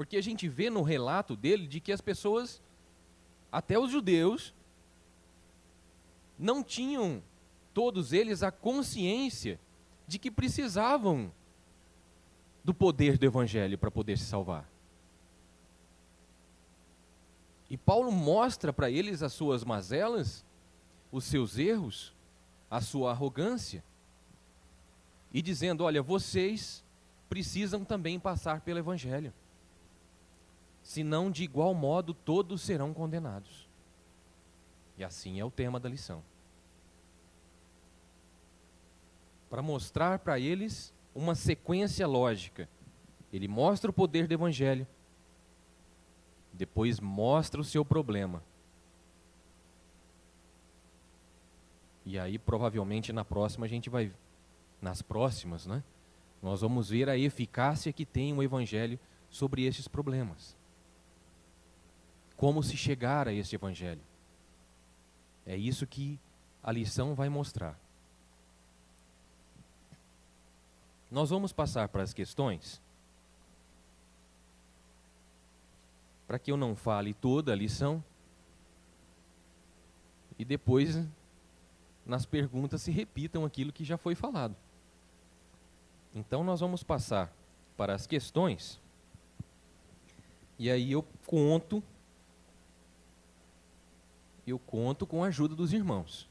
Porque a gente vê no relato dele de que as pessoas, até os judeus, não tinham, todos eles, a consciência de que precisavam do poder do Evangelho para poder se salvar. E Paulo mostra para eles as suas mazelas, os seus erros, a sua arrogância, e dizendo: olha, vocês precisam também passar pelo Evangelho, senão de igual modo todos serão condenados. E assim é o tema da lição. Para mostrar para eles uma sequência lógica. Ele mostra o poder do Evangelho, depois mostra o seu problema. E aí, provavelmente, nas próximas, né? Nós vamos ver a eficácia que tem o Evangelho sobre esses problemas. Como se chegar a esse Evangelho. É isso que a lição vai mostrar. Nós vamos passar para as questões, para que eu não fale toda a lição, e depois, nas perguntas, se repitam aquilo que já foi falado. Então, nós vamos passar para as questões, e aí eu conto com a ajuda dos irmãos.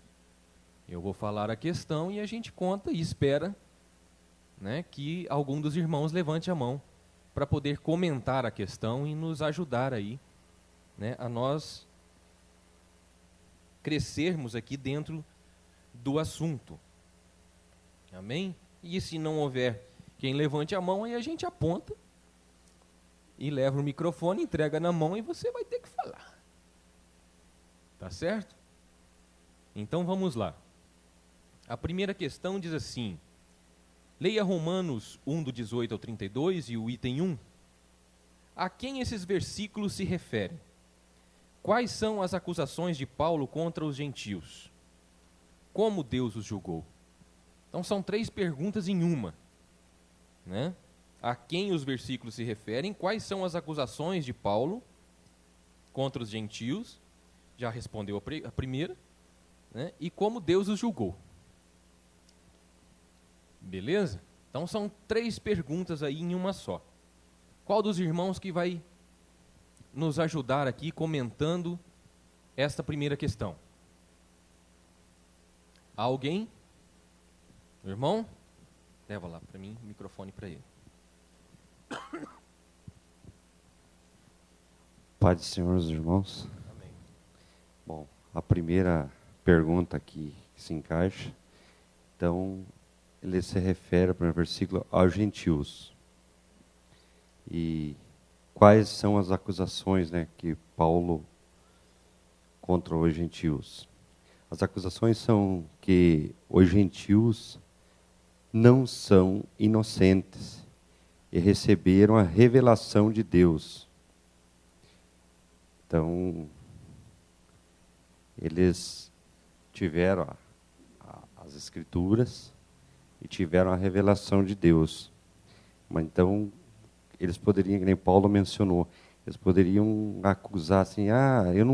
Eu vou falar a questão e a gente conta e espera, né, que algum dos irmãos levante a mão para poder comentar a questão e nos ajudar aí, né, a nós crescermos aqui dentro do assunto. Amém? E se não houver quem levante a mão, aí a gente aponta e leva o microfone, entrega na mão e você vai ter que falar. Tá certo? Então vamos lá. A primeira questão diz assim: leia Romanos 1, do 18 ao 32 e o item 1. A quem esses versículos se referem? Quais são as acusações de Paulo contra os gentios? Como Deus os julgou? Então são 3 perguntas em uma, né? A quem os versículos se referem? Quais são as acusações de Paulo contra os gentios? Já respondeu a primeira, né? E como Deus os julgou? Beleza? Então são 3 perguntas aí em uma só. Qual dos irmãos que vai nos ajudar aqui comentando esta primeira questão? Alguém? Irmão? Leva lá para mim o microfone para ele. Pai do Senhor, os irmãos. Amém. Bom, a primeira pergunta aqui que se encaixa, então, ele se refere, para o versículo, aos gentios. E quais são as acusações, né, que Paulo contra os gentios? As acusações são que os gentios não são inocentes e receberam a revelação de Deus. Então, eles tiveram as Escrituras e tiveram a revelação de Deus. Mas então, eles poderiam, que nem Paulo mencionou, eles poderiam acusar assim: eu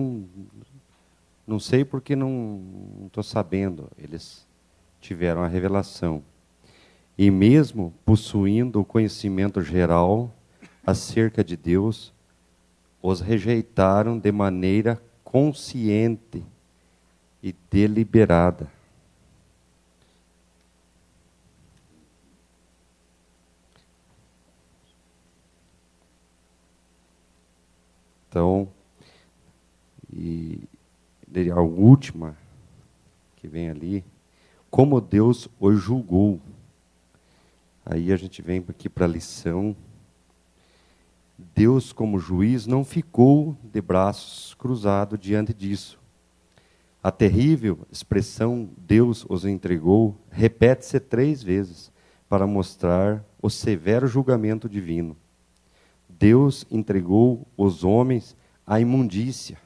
não sei porque não estou sabendo. Eles tiveram a revelação. E mesmo possuindo o conhecimento geral acerca de Deus, os rejeitaram de maneira consciente e deliberada. Então, e a última que vem ali, como Deus os julgou. Aí a gente vem aqui para a lição. Deus, como juiz, não ficou de braços cruzados diante disso. A terrível expressão Deus os entregou repete-se 3 vezes para mostrar o severo julgamento divino. Deus entregou os homens à imundícia.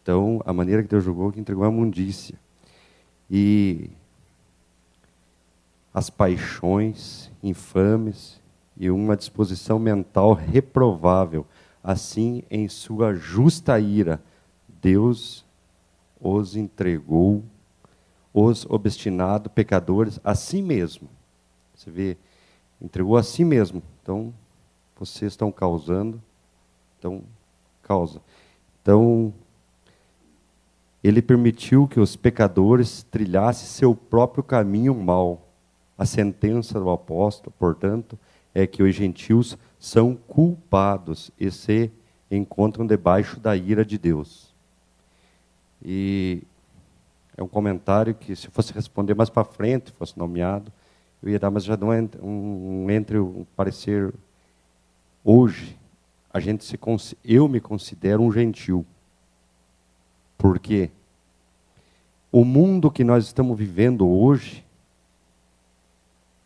Então, a maneira que Deus julgou, que entregou a imundícia. E as paixões infames e uma disposição mental reprovável. Assim, em sua justa ira, Deus os entregou, os obstinados pecadores, a si mesmo. Você vê, entregou a si mesmo. Então, vocês estão causando, então, causa. Então, ele permitiu que os pecadores trilhassem seu próprio caminho mau. A sentença do apóstolo, portanto, é que os gentios são culpados e se encontram debaixo da ira de Deus. E é um comentário que, se fosse responder mais para frente, fosse nomeado, eu ia dar, mas já não é entre o parecer. Hoje, eu me considero um gentil. Porque o mundo que nós estamos vivendo hoje,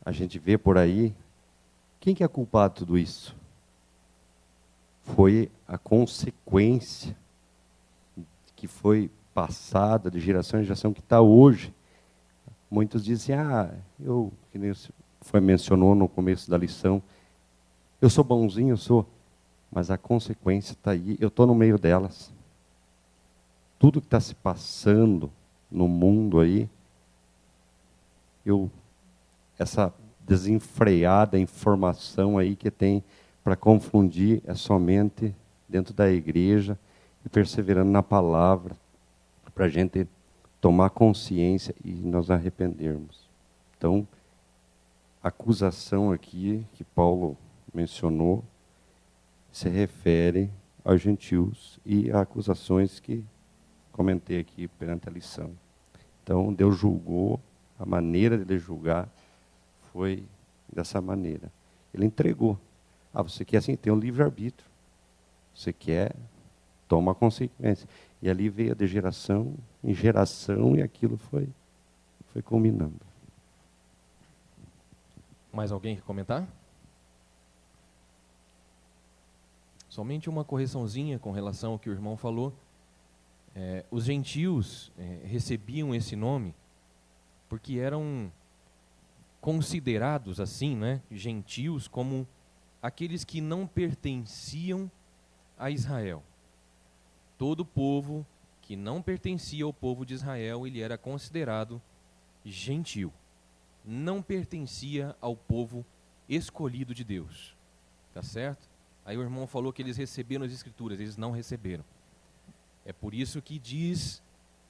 a gente vê por aí, quem que é culpado de tudo isso? Foi a consequência que foi passada de geração em geração, que está hoje. Muitos dizem, que nem mencionou no começo da lição, eu sou bonzinho, eu sou, mas a consequência está aí, eu estou no meio delas. Tudo que está se passando no mundo aí, essa desenfreada informação aí que tem para confundir é somente dentro da igreja e perseverando na palavra, para a gente tomar consciência e nos arrependermos. Então, a acusação aqui que Paulo mencionou se refere aos gentios e a acusações que comentei aqui perante a lição. Então, Deus julgou, a maneira de ele julgar foi dessa maneira. Ele entregou. Você quer assim? Tem um livre-arbítrio. Você quer, toma a consequência. E ali veio de geração em geração e aquilo foi culminando. Mais alguém quer comentar? Somente uma correçãozinha com relação ao que o irmão falou. Os gentios recebiam esse nome porque eram considerados assim, né, gentios, como aqueles que não pertenciam a Israel. Todo povo que não pertencia ao povo de Israel, ele era considerado gentio. Não pertencia ao povo escolhido de Deus. Tá certo? Aí o irmão falou que eles receberam as escrituras, eles não receberam. É por isso que diz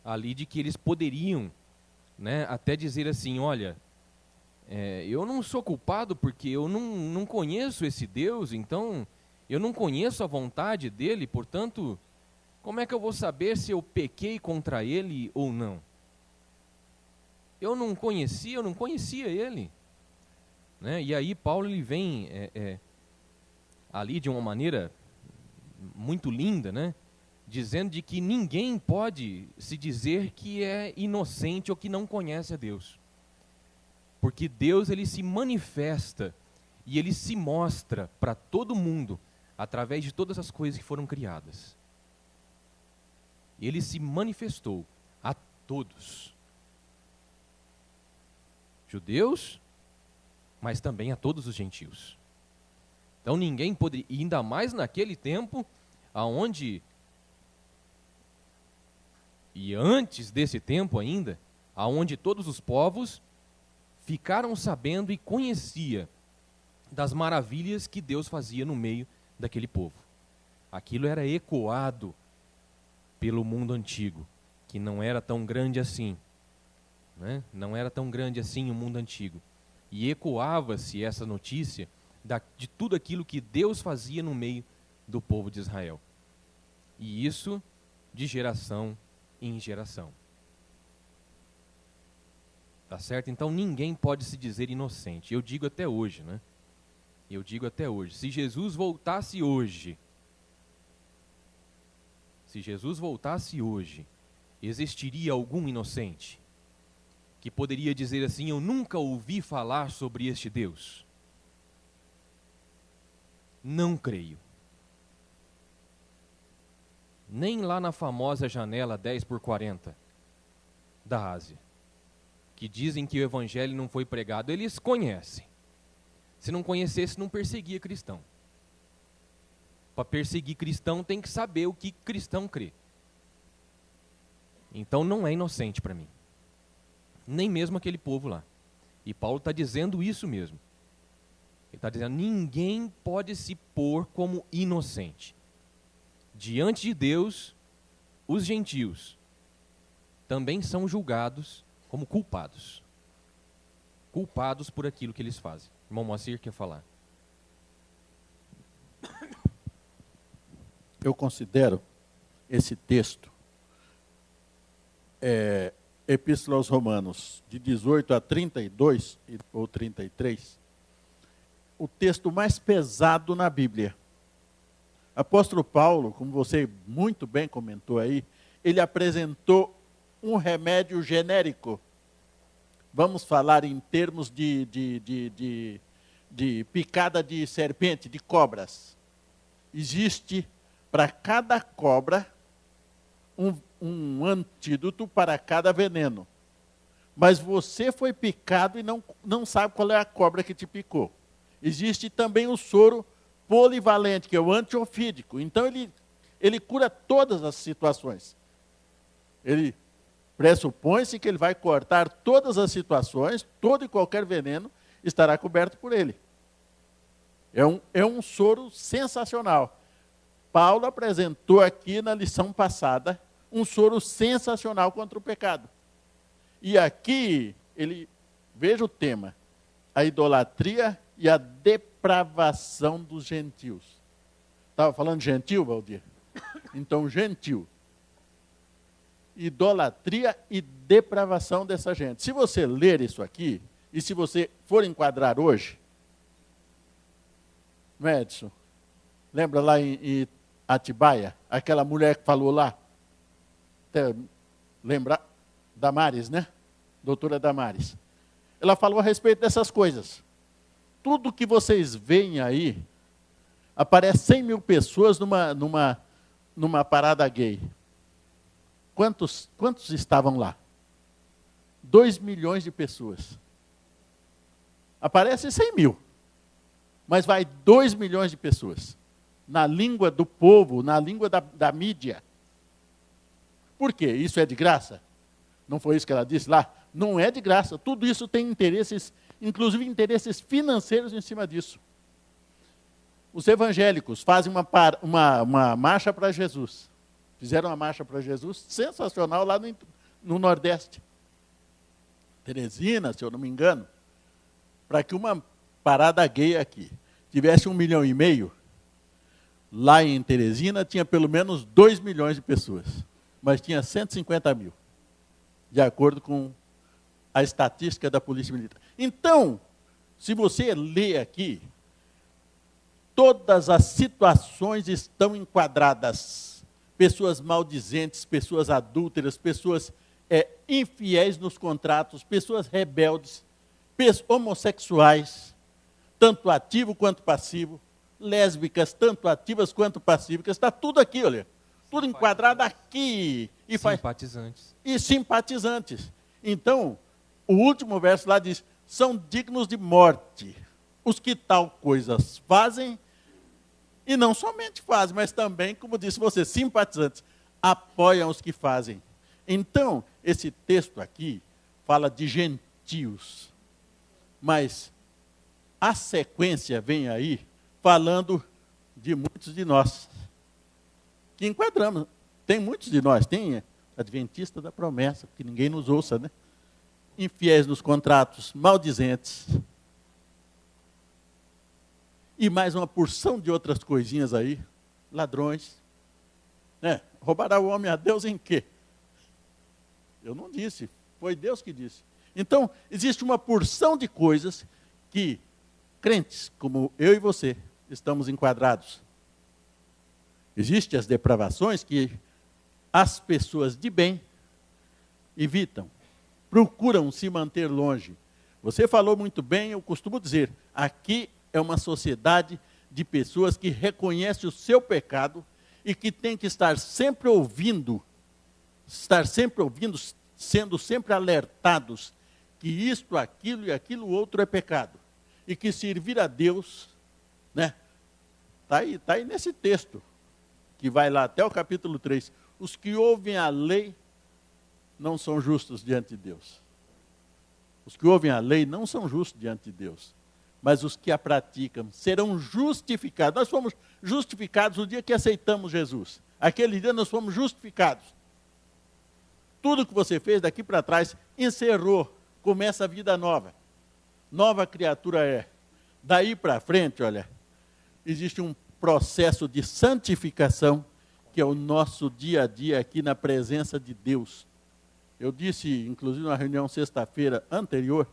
ali de que eles poderiam, né, até dizer assim, olha, eu não sou culpado porque eu não conheço esse Deus, então eu não conheço a vontade dele, portanto, como é que eu vou saber se eu pequei contra ele ou não? Eu não conhecia ele. Né? E aí Paulo ele vem ali de uma maneira muito linda, né? Dizendo de que ninguém pode se dizer que é inocente ou que não conhece a Deus. Porque Deus ele se manifesta e ele se mostra para todo mundo através de todas as coisas que foram criadas. Ele se manifestou a todos. Judeus, mas também a todos os gentios. Então ninguém poderia, e ainda mais naquele tempo, aonde, e antes desse tempo ainda, aonde todos os povos ficaram sabendo e conhecia das maravilhas que Deus fazia no meio daquele povo. Aquilo era ecoado pelo mundo antigo, que não era tão grande assim. Né? Não era tão grande assim o mundo antigo. E ecoava-se essa notícia de tudo aquilo que Deus fazia no meio do povo de Israel. E isso de geração em geração. Tá certo? Então ninguém pode se dizer inocente. Eu digo até hoje, né? Eu digo até hoje. Se Jesus voltasse hoje, existiria algum inocente que poderia dizer assim, eu nunca ouvi falar sobre este Deus? Não creio. Nem lá na famosa janela 10x40 da Ásia, que dizem que o evangelho não foi pregado, eles conhecem. Se não conhecesse, não perseguia cristão. Para perseguir cristão, tem que saber o que cristão crê. Então não é inocente para mim. Nem mesmo aquele povo lá. E Paulo está dizendo isso mesmo. Ele está dizendo, ninguém pode se pôr como inocente. Diante de Deus, os gentios também são julgados como culpados. Culpados por aquilo que eles fazem. Irmão Moacir quer falar. Eu considero esse texto, Epístola aos Romanos, de 18 a 32, ou 33, o texto mais pesado na Bíblia. Apóstolo Paulo, como você muito bem comentou aí, ele apresentou um remédio genérico. Vamos falar em termos de picada de serpente, de cobras. Existe para cada cobra um antídoto para cada veneno. Mas você foi picado e não sabe qual é a cobra que te picou. Existe também o soro polivalente, que é o antiofídico. Então ele cura todas as situações. Ele pressupõe-se que ele vai cortar todas as situações, todo e qualquer veneno estará coberto por ele. É um soro sensacional. Paulo apresentou aqui na lição passada um soro sensacional contra o pecado. E aqui, veja o tema, a idolatria e a depravação dos gentios. Estava falando de gentil, Valdir? Então, gentil. Idolatria e depravação dessa gente. Se você ler isso aqui, e se você for enquadrar hoje, não é, Edson? Lembra lá em Atibaia, aquela mulher que falou lá? Lembra? Damares, né? Doutora Damares. Ela falou a respeito dessas coisas. Tudo que vocês veem aí, aparece 100 mil pessoas numa parada gay. Quantos estavam lá? 2 milhões de pessoas. Aparece 100 mil. Mas vai 2 milhões de pessoas. Na língua do povo, na língua da mídia. Por quê? Isso é de graça? Não foi isso que ela disse lá? Não é de graça. Tudo isso tem interesses, inclusive interesses financeiros em cima disso. Os evangélicos fazem uma marcha para Jesus. Fizeram uma marcha para Jesus sensacional lá no Nordeste. Teresina, se eu não me engano. Para que uma parada gay aqui tivesse 1,5 milhão, lá em Teresina tinha pelo menos 2 milhões de pessoas. Mas tinha 150 mil. De acordo com a estatística da Polícia Militar. Então, se você lê aqui, todas as situações estão enquadradas. Pessoas maldizentes, pessoas adúlteras, pessoas infiéis nos contratos, pessoas rebeldes, homossexuais, tanto ativo quanto passivo, lésbicas, tanto ativas quanto passivas, está tudo aqui, olha. Tudo enquadrado aqui. Simpatizantes. E simpatizantes. Então, o último verso lá diz, são dignos de morte os que tal coisas fazem, e não somente fazem, mas também, como disse você, simpatizantes, apoiam os que fazem. Então, esse texto aqui fala de gentios, mas a sequência vem aí falando de muitos de nós, que enquadramos. Tem muitos de nós, tem adventista da promessa, que ninguém nos ouça, né? Infiéis nos contratos, maldizentes. E mais uma porção de outras coisinhas aí, ladrões. Né? Roubará o homem a Deus em quê? Eu não disse, foi Deus que disse. Então, existe uma porção de coisas que crentes, como eu e você, estamos enquadrados. Existem as depravações que as pessoas de bem evitam, procuram se manter longe. Você falou muito bem, eu costumo dizer, aqui é uma sociedade de pessoas que reconhecem o seu pecado e que tem que estar sempre ouvindo, sendo sempre alertados que isto, aquilo e aquilo outro é pecado. e que servir a Deus, né? Tá aí nesse texto, que vai lá até o capítulo 3. Os que ouvem a lei não são justos diante de Deus. Os que ouvem a lei não são justos diante de Deus. Mas os que a praticam serão justificados. Nós fomos justificados no dia que aceitamos Jesus. Aquele dia nós fomos justificados. Tudo que você fez daqui para trás encerrou. Começa a vida nova. Nova criatura é. Daí para frente, olha, existe um processo de santificação, que é o nosso dia a dia aqui na presença de Deus. Eu disse, inclusive na reunião sexta-feira anterior,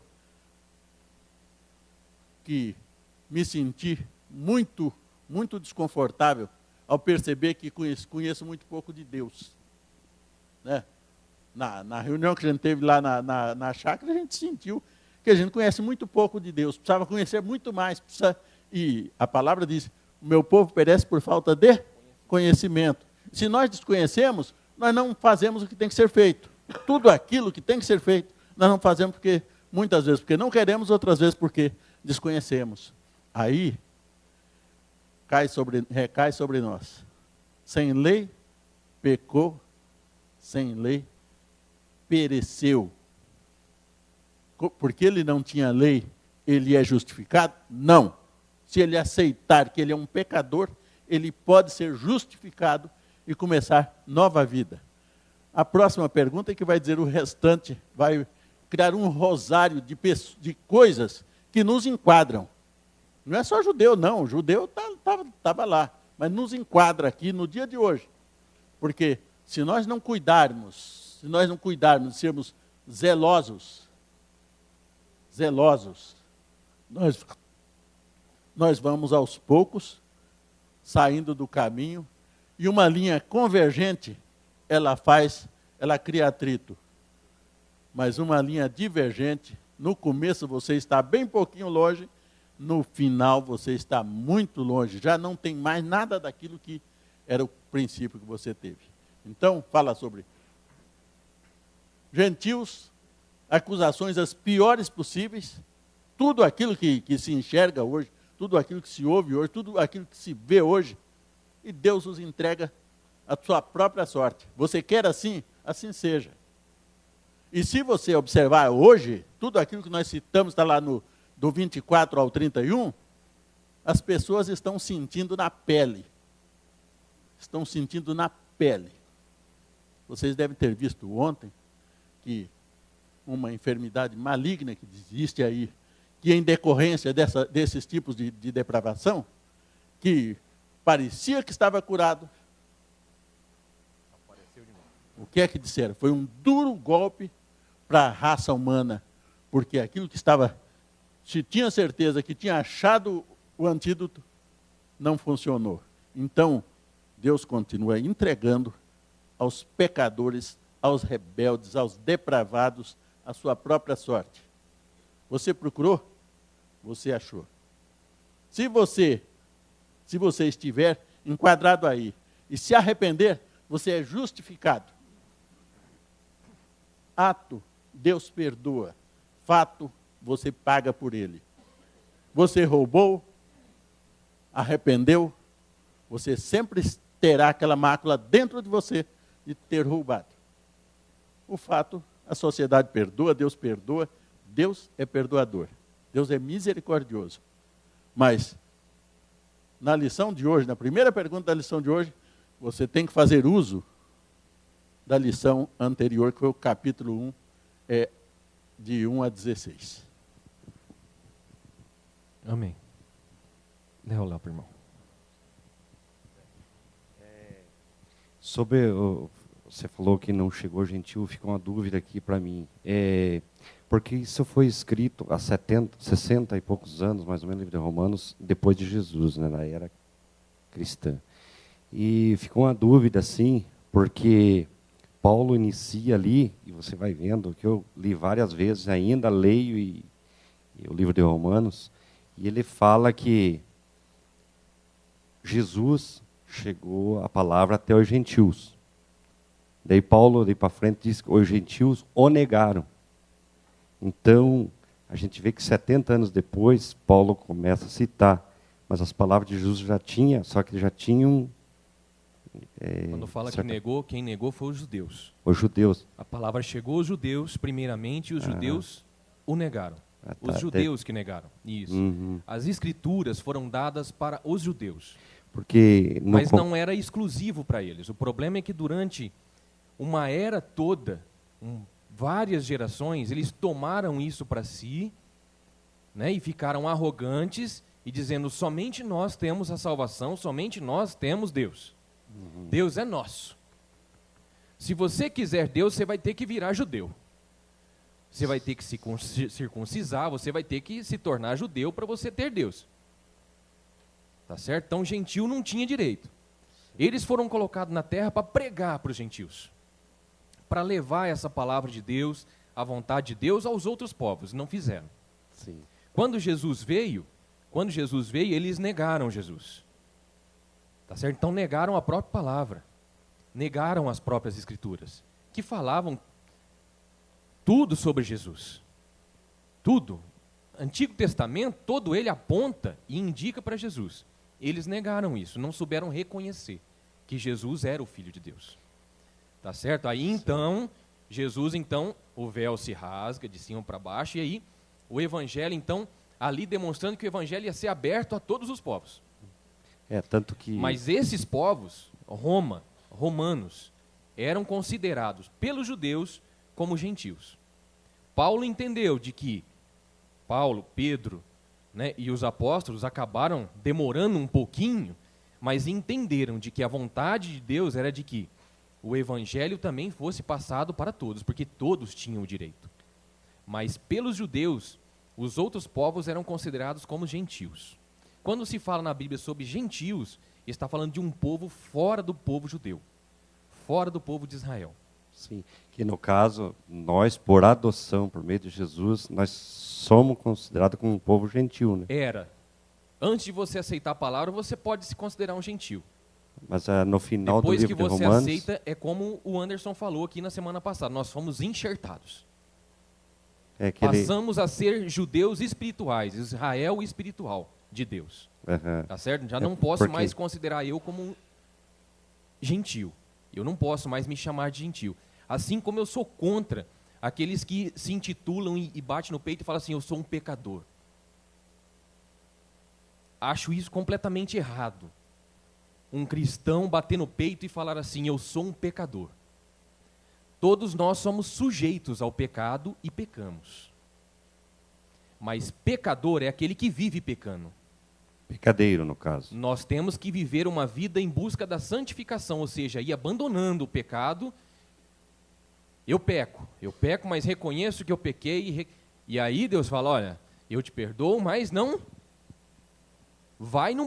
que me senti muito, muito desconfortável ao perceber que conheço muito pouco de Deus. Né? Na reunião que a gente teve lá na chácara, a gente sentiu que a gente conhece muito pouco de Deus, precisava conhecer muito mais. E a palavra diz, o meu povo perece por falta de conhecimento. Se nós desconhecemos, nós não fazemos o que tem que ser feito. Tudo aquilo que tem que ser feito, nós não fazemos porque, muitas vezes porque não queremos, outras vezes porque desconhecemos. Aí, recai sobre nós. Sem lei, pecou. Sem lei, pereceu. Porque ele não tinha lei, ele é justificado? Não. Se ele aceitar que ele é um pecador, ele pode ser justificado e começar nova vida. A próxima pergunta é que vai dizer o restante, vai criar um rosário de coisas que nos enquadram. Não é só judeu, não. O judeu estava lá. Mas nos enquadra aqui no dia de hoje. Porque se nós não cuidarmos, sermos zelosos, nós vamos aos poucos saindo do caminho, e uma linha convergente, ela cria atrito. Mas uma linha divergente, no começo você está bem pouquinho longe, no final você está muito longe, já não tem mais nada daquilo que era o princípio que você teve. Então, fala sobre gentios, acusações as piores possíveis, tudo aquilo que se enxerga hoje, tudo aquilo que se ouve hoje, tudo aquilo que se vê hoje, e Deus os entrega a sua própria sorte. Você quer assim? Assim seja. E se você observar hoje, tudo aquilo que nós citamos, está lá do 24 ao 31, as pessoas estão sentindo na pele. Estão sentindo na pele. Vocês devem ter visto ontem que uma enfermidade maligna que existe aí, que em decorrência desses tipos de depravação, que parecia que estava curado. O que é que disseram? Foi um duro golpe para a raça humana, porque aquilo que se tinha certeza que tinha achado o antídoto, não funcionou. Então, Deus continua entregando aos pecadores, aos rebeldes, aos depravados, a sua própria sorte. Você procurou? Você achou. Se você estiver enquadrado aí e se arrepender, você é justificado. Ato, Deus perdoa. Fato, você paga por ele. Você roubou, arrependeu, você sempre terá aquela mácula dentro de você de ter roubado. O fato, a sociedade perdoa, Deus é perdoador. Deus é misericordioso. Mas, na lição de hoje, na primeira pergunta da lição de hoje, você tem que fazer uso da lição anterior, que foi o capítulo 1, de 1 a 16. Amém. Leva lá para o irmão. Você falou que não chegou gentil, fica uma dúvida aqui para mim. Porque isso foi escrito há 60 e poucos anos, mais ou menos, no livro de Romanos, depois de Jesus, né, na era cristã. E ficou uma dúvida, assim, porque Paulo inicia ali, e você vai vendo, que eu li várias vezes, ainda leio e o livro de Romanos, e ele fala que Jesus chegou a palavra até os gentios. Daí Paulo, daí para frente, diz que os gentios o negaram. Então, a gente vê que 70 anos depois, Paulo começa a citar, mas as palavras de Jesus já tinha, só que já tinham... Quando fala que certo. negou, quem negou foi os judeus. Os judeus. A palavra chegou aos judeus primeiramente e os judeus o negaram. Os judeus que negaram. Isso. As escrituras foram dadas para os judeus. Porque Mas não era exclusivo para eles. O problema é que durante uma era toda, várias gerações, eles tomaram isso para si, né, e ficaram arrogantes e dizendo, somente nós temos a salvação, somente nós temos Deus. Deus é nosso. Se você quiser Deus, você vai ter que virar judeu. Você vai ter que se circuncisar, você vai ter que se tornar judeu para você ter Deus. Tá certo? Então, gentil não tinha direito. Eles foram colocados na terra para pregar para os gentios, para levar essa palavra de Deus, a vontade de Deus aos outros povos. Não fizeram. Sim. Quando Jesus veio, eles negaram Jesus. Tá certo? Então negaram a própria palavra. Negaram as próprias escrituras, que falavam tudo sobre Jesus. Tudo. Antigo Testamento, todo ele aponta e indica para Jesus. Eles negaram isso, não souberam reconhecer que Jesus era o Filho de Deus. Tá certo? Aí então, Jesus, então, o véu se rasga de cima para baixo, e aí o Evangelho, então, ali demonstrando que o Evangelho ia ser aberto a todos os povos. Tanto que... Mas esses povos, romanos, eram considerados pelos judeus como gentios. Paulo entendeu de que Pedro, né, e os apóstolos acabaram demorando um pouquinho, mas entenderam de que a vontade de Deus era de que o evangelho também fosse passado para todos, porque todos tinham o direito. Mas pelos judeus, os outros povos eram considerados como gentios. Quando se fala na Bíblia sobre gentios, está falando de um povo fora do povo judeu, fora do povo de Israel. Sim, que no caso, nós, por adoção, por meio de Jesus, nós somos considerados como um povo gentil, né? Era. Antes de você aceitar a palavra, você pode se considerar um gentil. Mas no final Depois do livro de que você Romanos... aceita, é como o Anderson falou aqui na semana passada, nós fomos enxertados. Passamos a ser judeus espirituais, Israel espiritual de Deus. Tá certo? Já não posso mais considerar eu como um gentil. Eu não posso mais me chamar de gentil. Assim como eu sou contra aqueles que se intitulam e batem no peito e falam assim, eu sou um pecador. Acho isso completamente errado. Um cristão bater no peito e falar assim, eu sou um pecador. Todos nós somos sujeitos ao pecado e pecamos. Mas pecador é aquele que vive pecando. Pecadeiro, no caso. Nós temos que viver uma vida em busca da santificação, ou seja, ir abandonando o pecado. Eu peco, mas reconheço que eu pequei. E aí Deus fala, olha, eu te perdoo, mas não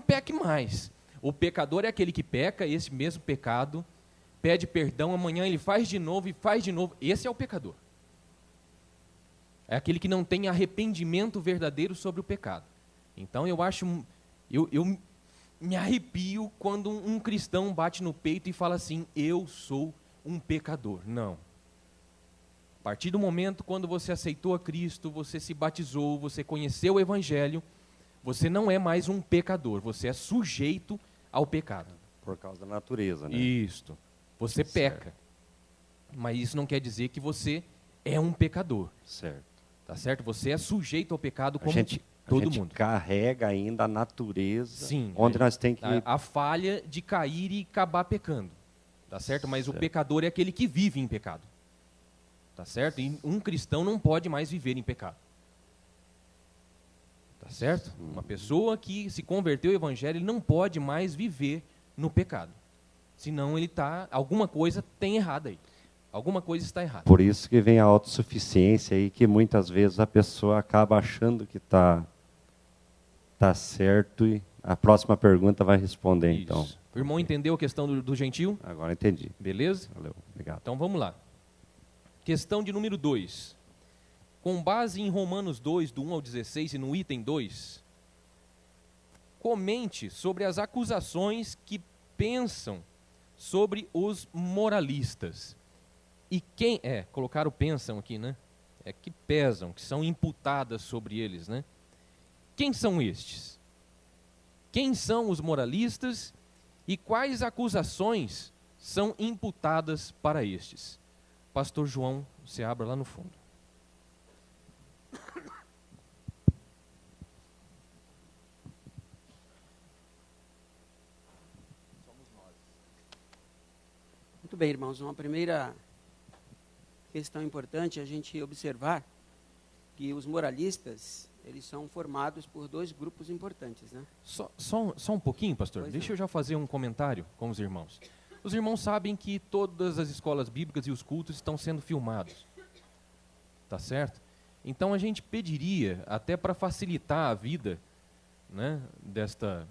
peque mais. O pecador é aquele que peca, esse mesmo pecado, pede perdão, amanhã ele faz de novo e faz de novo. Esse é o pecador. É aquele que não tem arrependimento verdadeiro sobre o pecado. Então eu acho... Eu me arrepio quando um cristão bate no peito e fala assim, eu sou um pecador. Não. A partir do momento quando você aceitou a Cristo, você se batizou, você conheceu o Evangelho, você não é mais um pecador, você é sujeito ao pecado. Por causa da natureza, né? Isto. Você peca. Mas isso não quer dizer que você é um pecador. Certo. Tá certo? Você é sujeito ao pecado como todo a gente mundo. Carrega ainda a natureza, sim, onde nós temos que... A falha de cair e acabar pecando. Tá certo? Mas o pecador é aquele que vive em pecado. Tá certo? E um cristão não pode mais viver em pecado. Tá certo? Uma pessoa que se converteu ao evangelho, ele não pode mais viver no pecado. Senão ele alguma coisa tem errado aí. Alguma coisa está errada. Por isso que vem a autossuficiência aí, que muitas vezes a pessoa acaba achando que está certo, e a próxima pergunta vai responder. Isso. Então. O irmão entendeu a questão do gentil? Agora entendi. Beleza? Valeu, obrigado. Então vamos lá. Questão de número 2. Com base em Romanos 2, do 1 ao 16 e no item 2, comente sobre as acusações que pensam sobre os moralistas. E quem colocaram pensam aqui, né? que pesam, que são imputadas sobre eles, né? Quem são estes? Quem são os moralistas e quais acusações são imputadas para estes? Pastor João, você abra lá no fundo. Muito bem, irmãos. Uma primeira questão importante é a gente observar que os moralistas, eles são formados por dois grupos importantes, né? Só um pouquinho, pastor. Pois Deixa não. eu já fazer um comentário com os irmãos. Os irmãos sabem que todas as escolas bíblicas e os cultos estão sendo filmados. Tá certo? Então a gente pediria, até para facilitar a vida, né, desta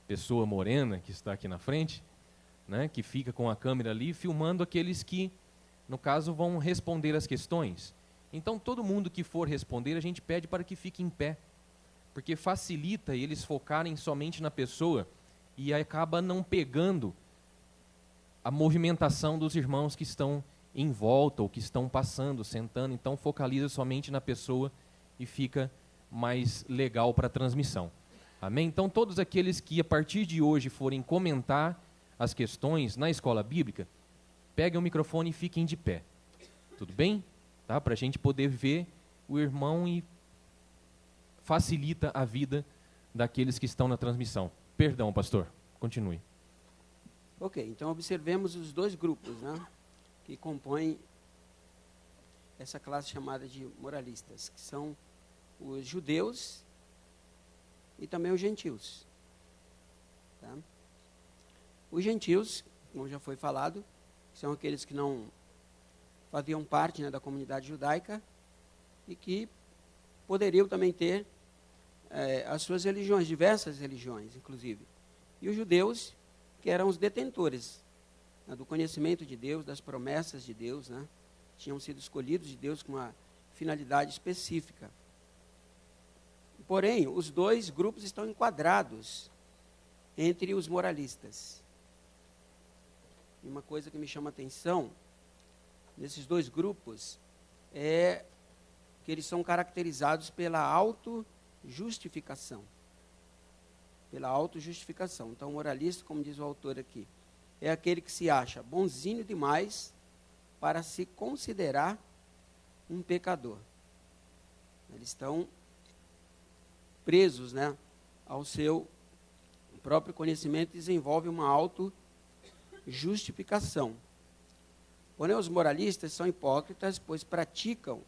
pessoa morena que está aqui na frente, né, que fica com a câmera ali, filmando aqueles que, no caso, vão responder as questões. Então, todo mundo que for responder, a gente pede para que fique em pé, porque facilita eles focarem somente na pessoa e acaba não pegando a movimentação dos irmãos que estão em volta ou que estão passando, sentando. Então, focaliza somente na pessoa e fica mais legal para a transmissão. Amém? Então, todos aqueles que, a partir de hoje, forem comentar as questões na escola bíblica, peguem o microfone e fiquem de pé. Tudo bem? Tá? Para a gente poder ver o irmão e facilita a vida daqueles que estão na transmissão. Perdão, pastor. Continue. Ok, então observemos os dois grupos, né, que compõem essa classe chamada de moralistas, que são os judeus e também os gentios. Tá? Os gentios, como já foi falado, são aqueles que não faziam parte, né, da comunidade judaica e que poderiam também ter as suas religiões, diversas religiões, inclusive. E os judeus, que eram os detentores, né, do conhecimento de Deus, das promessas de Deus, né, tinham sido escolhidos de Deus com uma finalidade específica. Porém, os dois grupos estão enquadrados entre os moralistas. E uma coisa que me chama a atenção nesses dois grupos é que eles são caracterizados pela autojustificação. Pela autojustificação. Então, o moralista, como diz o autor aqui, é aquele que se acha bonzinho demais para se considerar um pecador. Eles estão presos, né, ao seu próprio conhecimento e desenvolvem uma autojustificação. Porém, os moralistas são hipócritas, pois praticam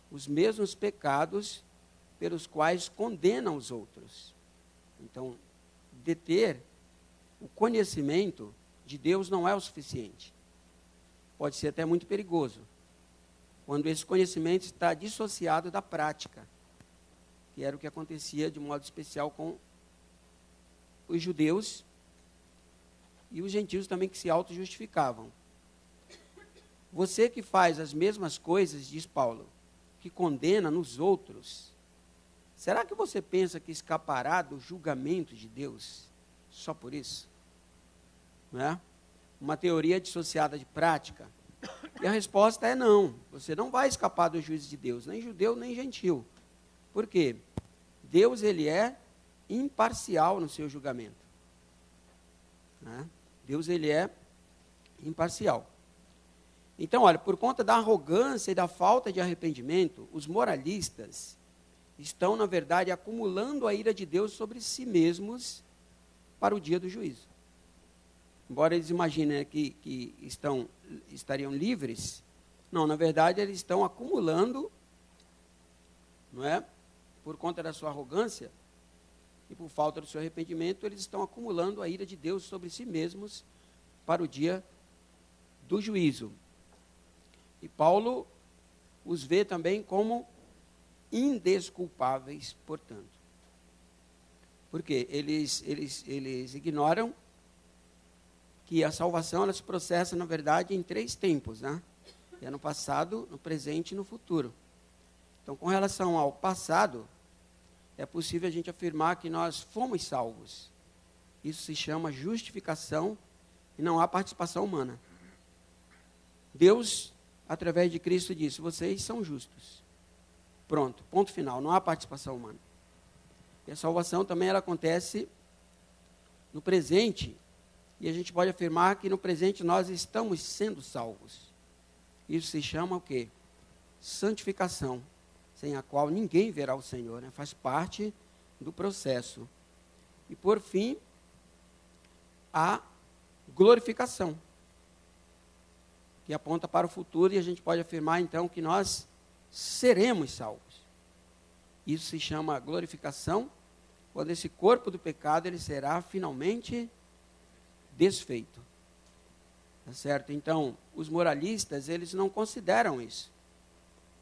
os mesmos pecados pelos quais condenam os outros. Então, deter o conhecimento de Deus não é o suficiente. Pode ser até muito perigoso, quando esse conhecimento está dissociado da prática, que era o que acontecia de modo especial com os judeus e os gentios também, que se auto-justificavam. Você que faz as mesmas coisas, diz Paulo, que condena nos outros, será que você pensa que escapará do julgamento de Deus só por isso? Não é? Uma teoria dissociada de prática. E a resposta é não. Você não vai escapar do juízo de Deus, nem judeu, nem gentil. Por quê? Deus, ele é imparcial no seu julgamento. Né? Deus, ele é imparcial. Então, olha, por conta da arrogância e da falta de arrependimento, os moralistas estão, na verdade, acumulando a ira de Deus sobre si mesmos para o dia do juízo. Embora eles imaginem que estariam livres, não, na verdade, eles estão acumulando, não é? Por conta da sua arrogância e por falta do seu arrependimento, eles estão acumulando a ira de Deus sobre si mesmos para o dia do juízo. E Paulo os vê também como indesculpáveis, portanto. Porque eles ignoram que a salvação, ela se processa, na verdade, em 3 tempos, né? É no passado, no presente e no futuro. Então, com relação ao passado, é possível a gente afirmar que nós fomos salvos. Isso se chama justificação e não há participação humana. Deus, através de Cristo, disse: vocês são justos. Pronto, ponto final, não há participação humana. E a salvação também ela acontece no presente, e a gente pode afirmar que no presente nós estamos sendo salvos. Isso se chama o quê? Santificação, sem a qual ninguém verá o Senhor, né? Faz parte do processo. E por fim, a glorificação, que aponta para o futuro, e a gente pode afirmar então que nós seremos salvos. Isso se chama glorificação, quando esse corpo do pecado ele será finalmente desfeito. Tá certo? Então, os moralistas, eles não consideram isso.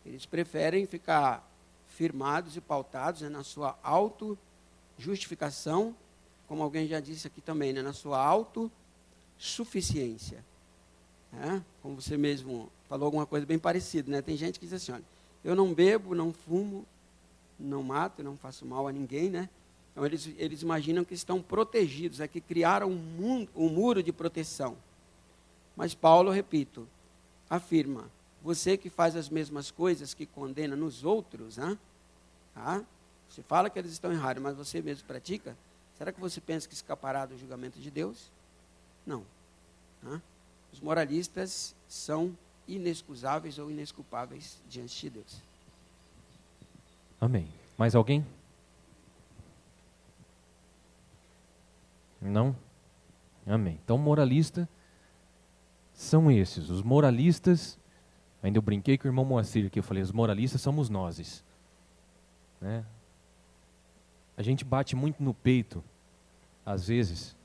Eles preferem ficar firmados e pautados, né, na sua auto-justificação, como alguém já disse aqui também, né, na sua autossuficiência. Né? Como você mesmo falou alguma coisa bem parecida, né? Tem gente que diz assim, olha, eu não bebo, não fumo, não mato, não faço mal a ninguém, né? Então eles imaginam que estão protegidos, que criaram um muro de proteção. Mas Paulo, repito, afirma, você que faz as mesmas coisas que condena nos outros, né? Você fala que eles estão errados, mas você mesmo pratica, será que você pensa que escapará do julgamento de Deus? Não. Os moralistas são inexcusáveis ou inesculpáveis diante de Deus. Amém. Mais alguém? Não? Amém. Então, moralista são esses. Os moralistas, ainda eu brinquei com o irmão Moacir aqui, eu falei, os moralistas somos nós. Né? A gente bate muito no peito, às vezes,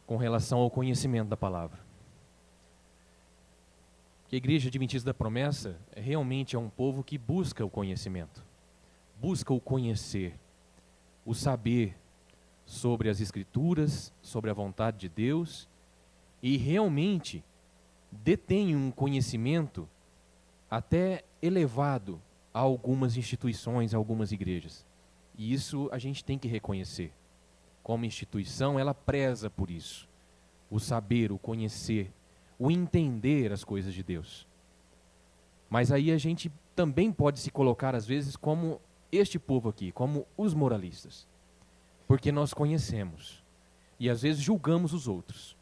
com relação ao conhecimento da palavra. Que a Igreja Adventista da Promessa realmente é um povo que busca o conhecimento. Busca o conhecer, o saber sobre as Escrituras, sobre a vontade de Deus, e realmente detém um conhecimento até elevado a algumas instituições, a algumas igrejas. E isso a gente tem que reconhecer. Como instituição, ela preza por isso. O saber, o conhecer, o entender as coisas de Deus. Mas aí a gente também pode se colocar, às vezes, como este povo aqui, como os moralistas. Porque nós conhecemos. E às vezes julgamos os outros.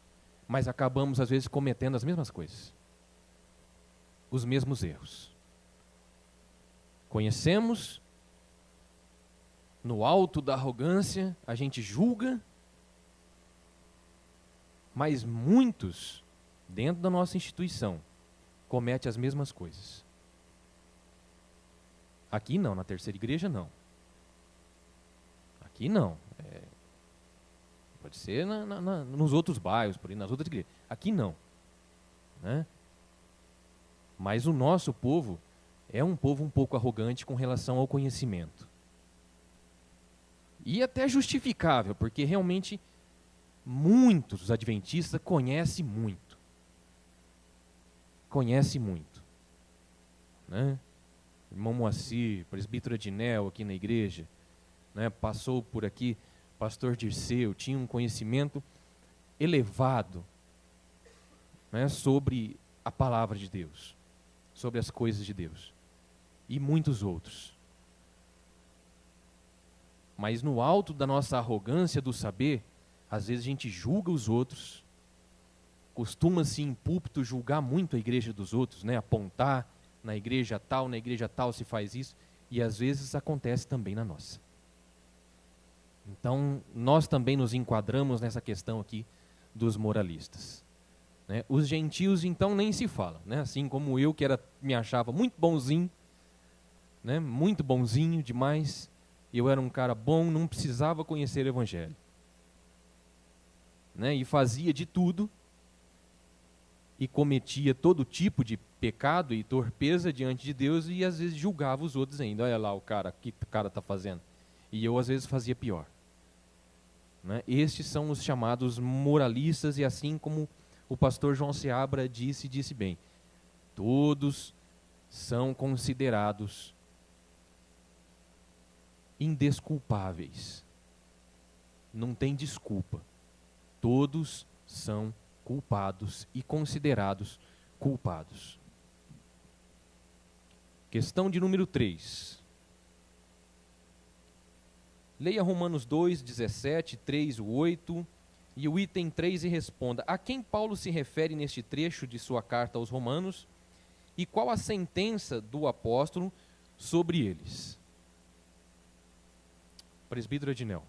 Mas acabamos, às vezes, cometendo as mesmas coisas. Os mesmos erros. Conhecemos, no alto da arrogância, a gente julga, mas muitos, dentro da nossa instituição, cometem as mesmas coisas. Aqui não, na terceira igreja não. Aqui não. Pode ser nos outros bairros, por aí, nas outras igrejas. Aqui não. Né? Mas o nosso povo é um povo um pouco arrogante com relação ao conhecimento. E até justificável, porque realmente muitos adventistas conhecem muito. Conhecem muito. Né? Irmão Moacir, presbítero Adinel aqui na igreja, né? Passou por aqui, pastor Dirceu, tinha um conhecimento elevado, né? Sobre a palavra de Deus, sobre as coisas de Deus. E muitos outros. Mas no alto da nossa arrogância do saber, às vezes a gente julga os outros, costuma-se em púlpito julgar muito a igreja dos outros, né? Apontar na igreja tal se faz isso, e às vezes acontece também na nossa. Então, nós também nos enquadramos nessa questão aqui dos moralistas. Né? Os gentios, então, nem se fala, né? Assim como eu, que me achava muito bonzinho, né? Muito bonzinho demais, eu era um cara bom, não precisava conhecer o Evangelho. Né? E fazia de tudo, e cometia todo tipo de pecado e torpeza diante de Deus, e às vezes julgava os outros ainda. Olha lá o que o cara está fazendo. E eu às vezes fazia pior. Né? Estes são os chamados moralistas, e assim como o pastor João Seabra disse bem, todos são considerados indesculpáveis. Não tem desculpa. Todos são culpados e considerados culpados. Questão de número 3. Leia Romanos 2, 17, 3, o 8 e o item 3 e responda: a quem Paulo se refere neste trecho de sua carta aos Romanos e qual a sentença do apóstolo sobre eles? Presbítero Edinel.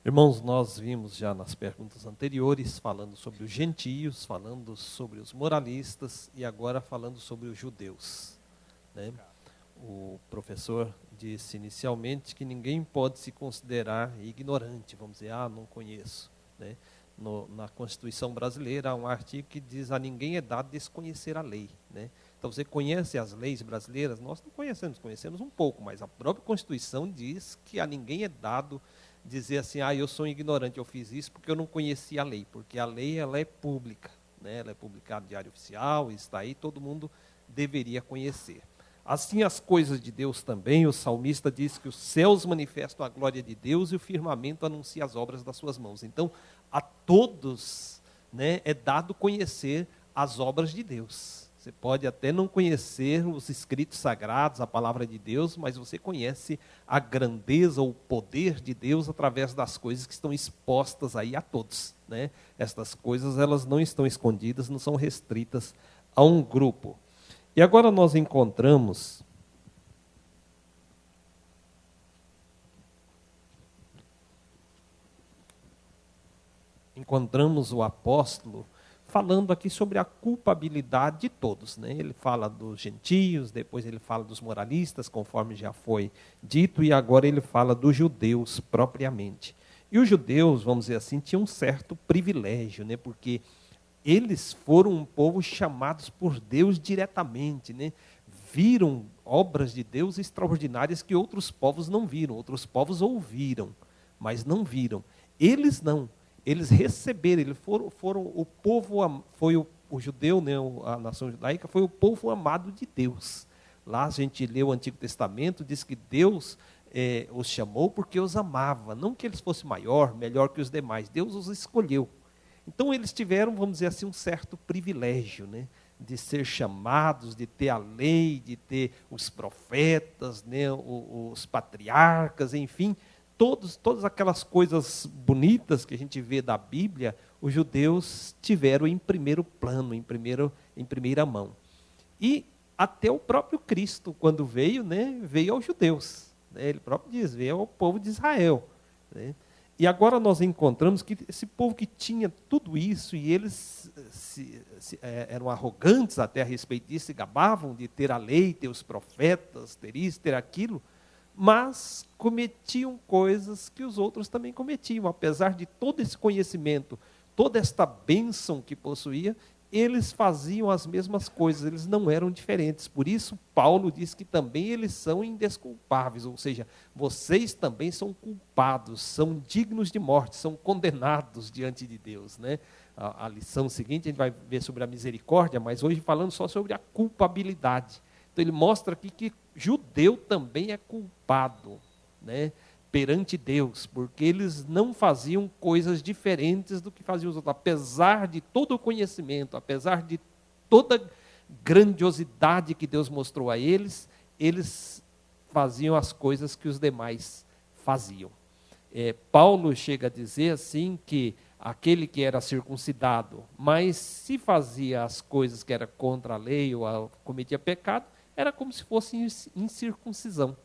Irmãos, nós vimos já nas perguntas anteriores, falando sobre os gentios, falando sobre os moralistas e agora falando sobre os judeus, né? O professor disse inicialmente que ninguém pode se considerar ignorante, vamos dizer, não conheço, né? Na Constituição brasileira há um artigo que diz: a ninguém é dado desconhecer a lei, né? Então você conhece as leis brasileiras? Nós não conhecemos um pouco, mas a própria Constituição diz que a ninguém é dado dizer assim: eu sou um ignorante, eu fiz isso porque eu não conhecia a lei, porque a lei ela é pública, né? Ela é publicada no Diário Oficial, está aí, todo mundo deveria conhecer. Assim as coisas de Deus também, o salmista diz que os céus manifestam a glória de Deus e o firmamento anuncia as obras das suas mãos. Então, a todos, né, é dado conhecer as obras de Deus. Você pode até não conhecer os escritos sagrados, a palavra de Deus, mas você conhece a grandeza, o poder de Deus através das coisas que estão expostas aí a todos, né? Estas coisas, elas não estão escondidas, não são restritas a um grupo. E agora nós encontramos o apóstolo falando aqui sobre a culpabilidade de todos, né? Ele fala dos gentios, depois ele fala dos moralistas, conforme já foi dito, e agora ele fala dos judeus propriamente. E os judeus, vamos dizer assim, tinham um certo privilégio, né? Porque eles foram um povo chamados por Deus diretamente, né? Viram obras de Deus extraordinárias que outros povos não viram, outros povos ouviram, mas não viram. Eles não. Eles receberam, eles foram o povo, foi o judeu, né, a nação judaica, foi o povo amado de Deus. Lá a gente lê o Antigo Testamento, diz que Deus os chamou porque os amava, não que eles fossem melhor que os demais, Deus os escolheu. Então eles tiveram, vamos dizer assim, um certo privilégio, né, de ser chamados, de ter a lei, de ter os profetas, né, os patriarcas, enfim, todas aquelas coisas bonitas que a gente vê da Bíblia, os judeus tiveram em primeiro plano, em primeira mão. E até o próprio Cristo, quando veio, né, veio aos judeus. Né, ele próprio diz, veio ao povo de Israel. Né. E agora nós encontramos que esse povo que tinha tudo isso, e eles eram arrogantes até a respeito disso, se gabavam de ter a lei, ter os profetas, ter isso, ter aquilo, mas cometiam coisas que os outros também cometiam. Apesar de todo esse conhecimento, toda esta bênção que possuía, eles faziam as mesmas coisas, eles não eram diferentes. Por isso, Paulo diz que também eles são indesculpáveis, ou seja, vocês também são culpados, são dignos de morte, são condenados diante de Deus. Né? A lição seguinte, a gente vai ver sobre a misericórdia, mas hoje falando só sobre a culpabilidade. Então ele mostra aqui que judeu também é culpado, né, perante Deus, porque eles não faziam coisas diferentes do que faziam os outros. Apesar de todo o conhecimento, apesar de toda a grandiosidade que Deus mostrou a eles, eles faziam as coisas que os demais faziam. Paulo chega a dizer assim que aquele que era circuncidado, mas se fazia as coisas que eram contra a lei ou cometia pecado, era como se fosse incircuncisão.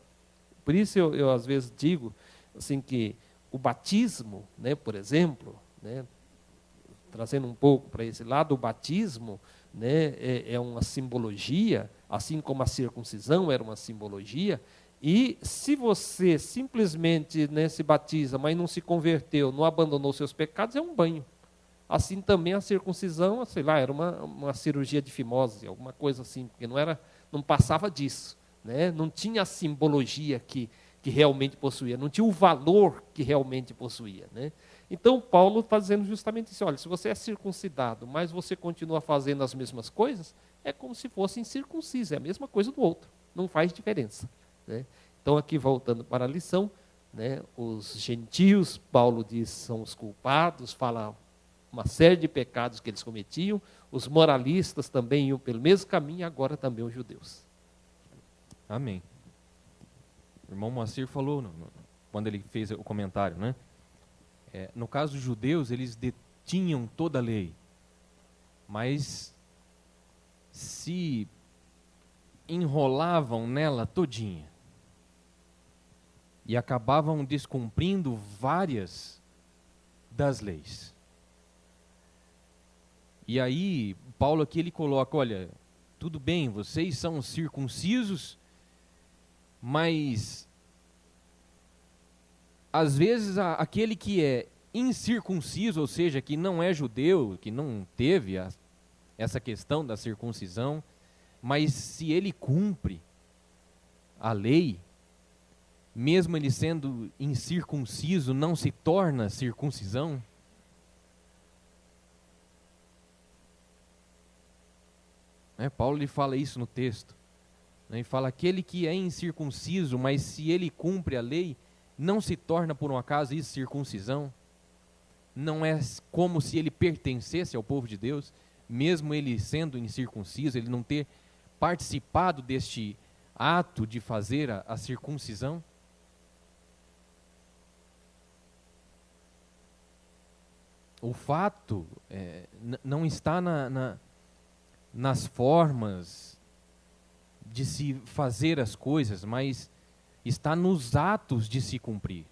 Por isso eu às vezes digo assim, que o batismo, né, por exemplo, né, trazendo um pouco para esse lado, o batismo, né, é uma simbologia, assim como a circuncisão era uma simbologia, e se você simplesmente, né, se batiza, mas não se converteu, não abandonou seus pecados, é um banho. Assim também a circuncisão, sei lá, era uma cirurgia de fimose, alguma coisa assim, porque não passava disso, né? Não tinha a simbologia que realmente possuía, não tinha o valor que realmente possuía. Né? Então, Paulo está dizendo justamente isso, olha, se você é circuncidado, mas você continua fazendo as mesmas coisas, é como se fosse incircunciso, é a mesma coisa do outro, não faz diferença. Né? Então, aqui voltando para a lição, né, os gentios, Paulo diz, são os culpados, fala uma série de pecados que eles cometiam, os moralistas também iam pelo mesmo caminho, agora também os judeus. Amém. O irmão Moacir falou, quando ele fez o comentário, né? No caso dos judeus, eles detinham toda a lei, mas se enrolavam nela todinha e acabavam descumprindo várias das leis. E aí, Paulo aqui ele coloca, olha, tudo bem, vocês são circuncisos, mas às vezes aquele que é incircunciso, ou seja, que não é judeu, que não teve essa questão da circuncisão, mas se ele cumpre a lei, mesmo ele sendo incircunciso, não se torna circuncisão? Paulo ele fala isso no texto. Ele fala, aquele que é incircunciso, mas se ele cumpre a lei, não se torna por um acaso isso circuncisão? Não é como se ele pertencesse ao povo de Deus, mesmo ele sendo incircunciso, ele não ter participado deste ato de fazer a circuncisão? O fato não está nas formas de se fazer as coisas, mas está nos atos de se cumprir.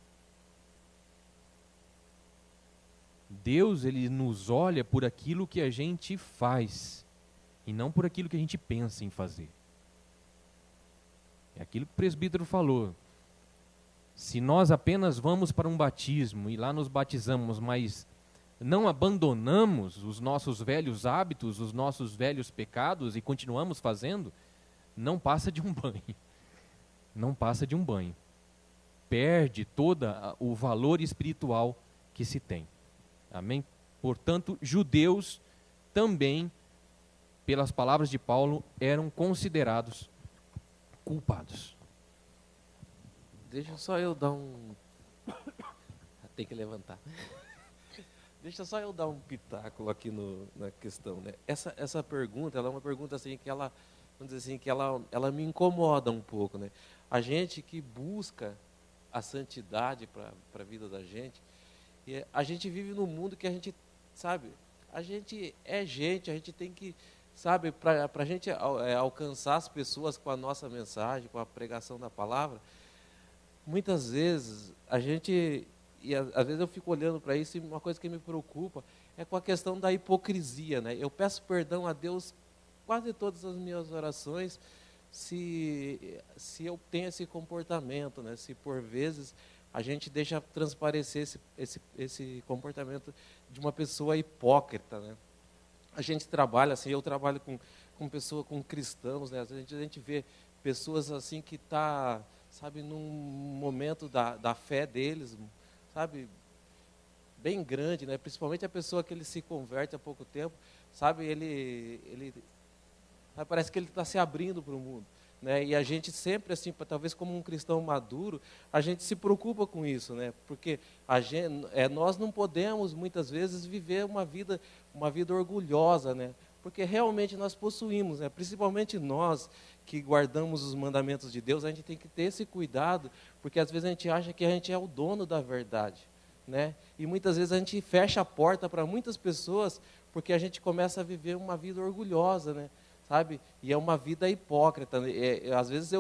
Deus, ele nos olha por aquilo que a gente faz e não por aquilo que a gente pensa em fazer. É aquilo que o presbítero falou. Se nós apenas vamos para um batismo e lá nos batizamos, mas não abandonamos os nossos velhos hábitos, os nossos velhos pecados e continuamos fazendo, não passa de um banho. Não passa de um banho. Perde todo o valor espiritual que se tem. Amém? Portanto, judeus também, pelas palavras de Paulo, eram considerados culpados. Deixa só eu dar um... Tem que levantar. Deixa só eu dar um pitáculo aqui na questão, né? Essa pergunta, ela é uma pergunta assim que ela, vamos dizer assim, que ela me incomoda um pouco, né? A gente que busca a santidade para a vida da gente, e a gente vive num mundo que a gente, sabe, a gente a gente tem que, sabe, para a gente alcançar as pessoas com a nossa mensagem, com a pregação da palavra, muitas vezes a gente... E às vezes eu fico olhando para isso e uma coisa que me preocupa é com a questão da hipocrisia, né? Eu peço perdão a Deus quase todas as minhas orações se eu tenho esse comportamento, né? Se por vezes a gente deixa transparecer esse comportamento de uma pessoa hipócrita, né? A gente trabalha assim, eu trabalho com cristãos, né? A gente vê pessoas assim que tá, sabe, num momento da fé deles, sabe, bem grande, né? Principalmente a pessoa que ele se converte há pouco tempo, sabe, ele sabe, parece que ele está se abrindo para o mundo, né? E a gente sempre assim, talvez como um cristão maduro, a gente se preocupa com isso, né? Porque nós não podemos muitas vezes viver uma vida orgulhosa, né? Porque realmente nós possuímos, né? Principalmente nós que guardamos os mandamentos de Deus, a gente tem que ter esse cuidado, porque às vezes a gente acha que a gente é o dono da verdade, né? E muitas vezes a gente fecha a porta para muitas pessoas, porque a gente começa a viver uma vida orgulhosa, né? Sabe? E é uma vida hipócrita, né? Às vezes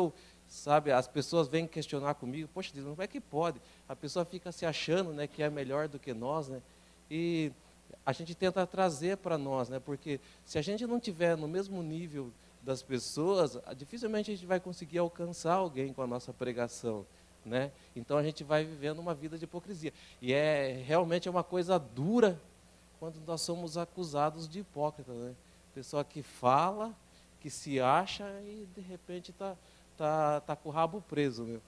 sabe, as pessoas vêm questionar comigo, poxa Deus, como é que pode? A pessoa fica se achando, né, que é melhor do que nós, né? E a gente tenta trazer para nós, né? Porque se a gente não tiver no mesmo nível das pessoas, dificilmente a gente vai conseguir alcançar alguém com a nossa pregação, né? Então a gente vai vivendo uma vida de hipocrisia. E realmente uma coisa dura quando nós somos acusados de hipócrita, né? Pessoa que fala, que se acha e de repente tá com o rabo preso, né?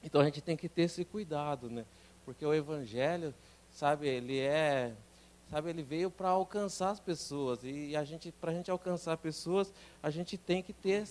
Então a gente tem que ter esse cuidado, né? Porque o evangelho, sabe, ele veio para alcançar as pessoas, e para a gente alcançar pessoas, a gente tem que ter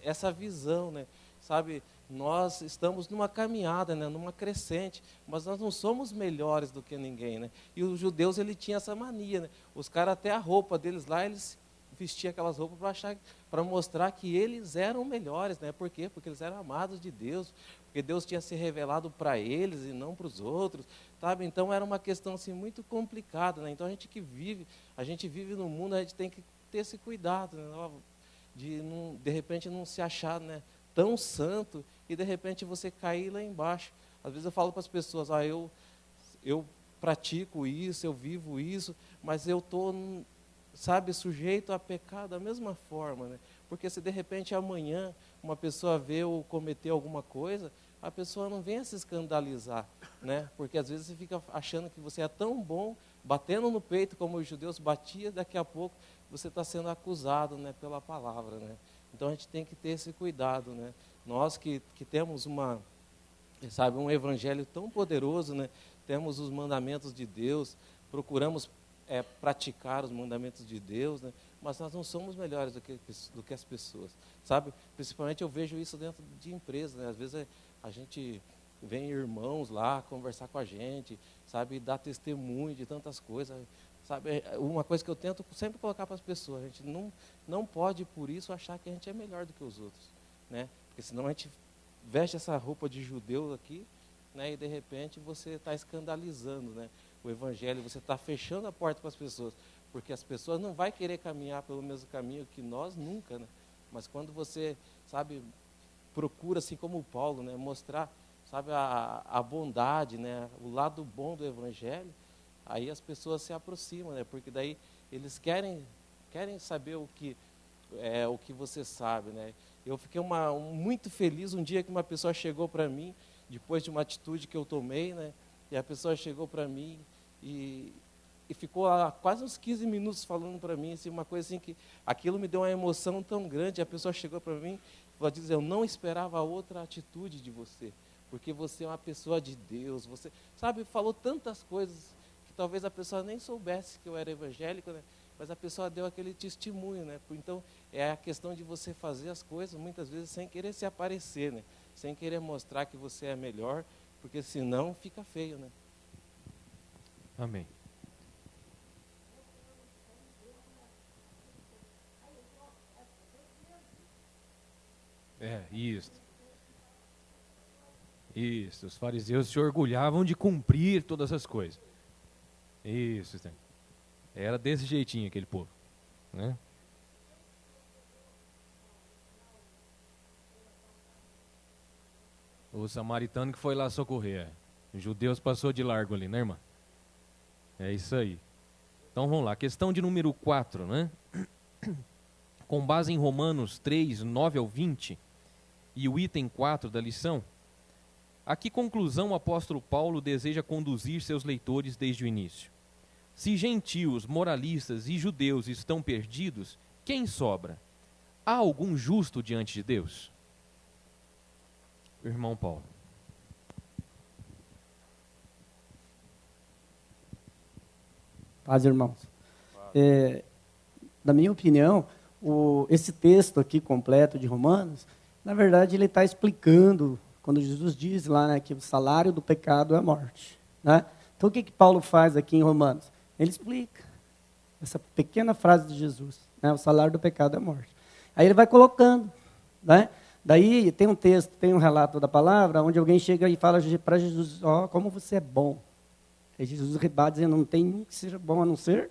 essa visão, né? sabe, nós estamos numa caminhada, né, numa crescente, mas nós não somos melhores do que ninguém, né? E os judeus, ele tinha essa mania, né? Os caras, até a roupa deles lá, eles vestiam aquelas roupas para mostrar que eles eram melhores, né? Por quê? Porque eles eram amados de Deus, porque Deus tinha se revelado para eles e não para os outros, sabe? Então era uma questão assim muito complicada, né? Então a gente vive no mundo, a gente tem que ter esse cuidado, né? De repente não se achar, né, tão santo e de repente você cair lá embaixo. Às vezes eu falo para as pessoas, eu pratico isso, eu vivo isso, mas eu estou, sabe, sujeito a pecar da mesma forma, né? Porque se de repente amanhã uma pessoa vê eu cometer alguma coisa, a pessoa não venha se escandalizar, né? Porque às vezes você fica achando que você é tão bom, batendo no peito como os judeus batiam, daqui a pouco você está sendo acusado, né, pela palavra, né? Então a gente tem que ter esse cuidado, né? Nós que temos um evangelho tão poderoso, né? Temos os mandamentos de Deus, procuramos praticar os mandamentos de Deus, né? Mas nós não somos melhores do que as pessoas, sabe? Principalmente eu vejo isso dentro de empresas, né? Às vezes a gente vem irmãos lá conversar com a gente, sabe? Dar testemunho de tantas coisas, sabe? Uma coisa que eu tento sempre colocar para as pessoas, a gente não pode por isso achar que a gente é melhor do que os outros, né? Porque senão a gente veste essa roupa de judeu aqui, né? E de repente você está escandalizando, né, o evangelho, você está fechando a porta para as pessoas, porque as pessoas não vão querer caminhar pelo mesmo caminho que nós nunca, né? Mas quando você, sabe, procura, assim como o Paulo, né, mostrar, sabe, a bondade, né, o lado bom do evangelho, aí as pessoas se aproximam, né? Porque daí eles querem saber o que você sabe, né? Eu fiquei muito feliz um dia que uma pessoa chegou para mim, depois de uma atitude que eu tomei, né? E a pessoa chegou para mim e ficou quase uns 15 minutos falando para mim, assim, uma coisa assim que aquilo me deu uma emoção tão grande. A pessoa chegou para mim e falou, eu não esperava outra atitude de você, porque você é uma pessoa de Deus, você, sabe, falou tantas coisas que talvez a pessoa nem soubesse que eu era evangélico, né? Mas a pessoa deu aquele testemunho, né? Então, é a questão de você fazer as coisas, muitas vezes, sem querer se aparecer, né? Sem querer mostrar que você é melhor, porque senão fica feio, né? Amém. Isso. Isso, os fariseus se orgulhavam de cumprir todas as coisas. Isso, era desse jeitinho aquele povo, né? O samaritano que foi lá socorrer. Os judeus passou de largo ali, né, irmã? É isso aí. Então vamos lá, questão de número 4, né? Com base em Romanos 3, 9 ao 20, e o item 4 da lição, a que conclusão o apóstolo Paulo deseja conduzir seus leitores desde o início? Se gentios, moralistas e judeus estão perdidos, quem sobra? Há algum justo diante de Deus? Irmão Paulo. Paz, irmãos. Na minha opinião, esse texto aqui completo de Romanos, na verdade, ele está explicando, quando Jesus diz lá, né, que o salário do pecado é a morte, né? Então, o que Paulo faz aqui em Romanos? Ele explica essa pequena frase de Jesus, né, o salário do pecado é a morte. Aí ele vai colocando, né? Daí tem um texto, tem um relato da palavra, onde alguém chega e fala para Jesus, como você é bom. Aí Jesus rebate dizendo, não tem ninguém que seja bom a não ser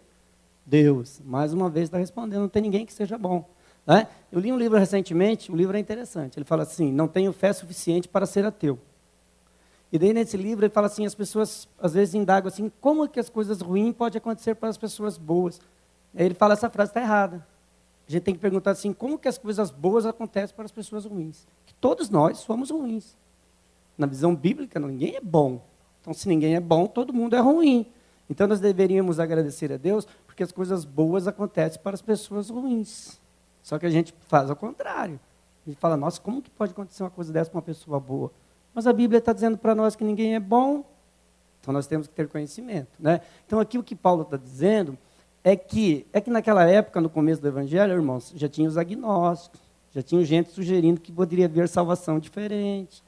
Deus. Mais uma vez está respondendo, não tem ninguém que seja bom. Né? Eu li um livro recentemente, o livro é interessante. Ele fala assim, não tenho fé suficiente para ser ateu. E daí nesse livro ele fala assim, as pessoas às vezes indagam assim, como é que as coisas ruins podem acontecer para as pessoas boas? Aí ele fala, essa frase está errada. A gente tem que perguntar assim, como que as coisas boas acontecem para as pessoas ruins? Que todos nós somos ruins. Na visão bíblica, ninguém é bom. Então, se ninguém é bom, todo mundo é ruim. Então, nós deveríamos agradecer a Deus, porque as coisas boas acontecem para as pessoas ruins. Só que a gente faz ao contrário. A gente fala, nossa, como que pode acontecer uma coisa dessa com uma pessoa boa? Mas a Bíblia está dizendo para nós que ninguém é bom, então nós temos que ter conhecimento. Né? Então, aqui o que Paulo está dizendo é que naquela época, no começo do Evangelho, irmãos, já tinha os agnósticos, Já tinha gente sugerindo que poderia haver salvação diferente.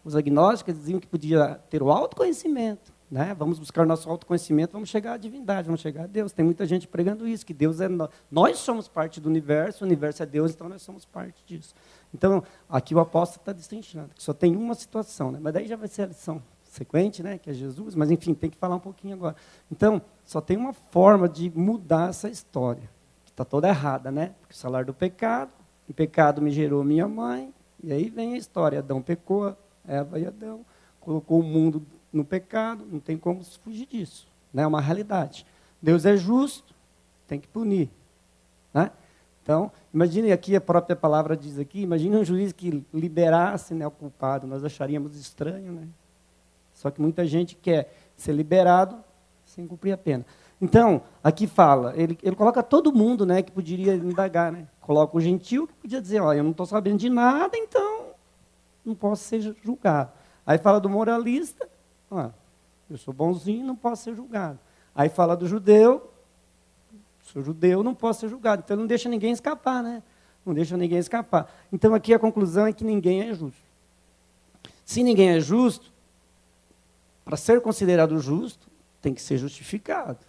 Os agnósticos diziam que podia ter o autoconhecimento. Né? Vamos buscar nosso autoconhecimento, vamos chegar à divindade, vamos chegar a Deus. Tem muita gente pregando isso, que Deus é nós somos parte do universo, o universo é Deus, então nós somos parte disso. Então, aqui o apóstolo está destrinchando, que só tem uma situação, né? Mas daí já vai ser a lição sequente, né? Que é Jesus, mas enfim, tem que falar um pouquinho agora. Então, só tem uma forma de mudar essa história, que está toda errada, né? Porque o salário do pecado, o pecado me gerou minha mãe, e aí vem a história, Adão pecou, Eva e Adão, colocou o mundo no pecado, não tem como fugir disso, né? É uma realidade. Deus é justo, tem que punir, né? Então, imagine aqui, a própria palavra diz aqui, imagine um juiz que liberasse, né, o culpado, nós acharíamos estranho, né? Só que muita gente quer ser liberado sem cumprir a pena. Então, aqui fala, ele coloca todo mundo, né, que poderia indagar, né? Coloca o gentil que podia dizer, ó, eu não estou sabendo de nada, então não posso ser julgado. Aí fala do moralista, ó, eu sou bonzinho, não posso ser julgado. Aí fala do judeu, sou judeu, não posso ser julgado. Então, ele não deixa ninguém escapar, né? Não deixa ninguém escapar. Então, aqui a conclusão é que ninguém é justo. Se ninguém é justo, para ser considerado justo, tem que ser justificado,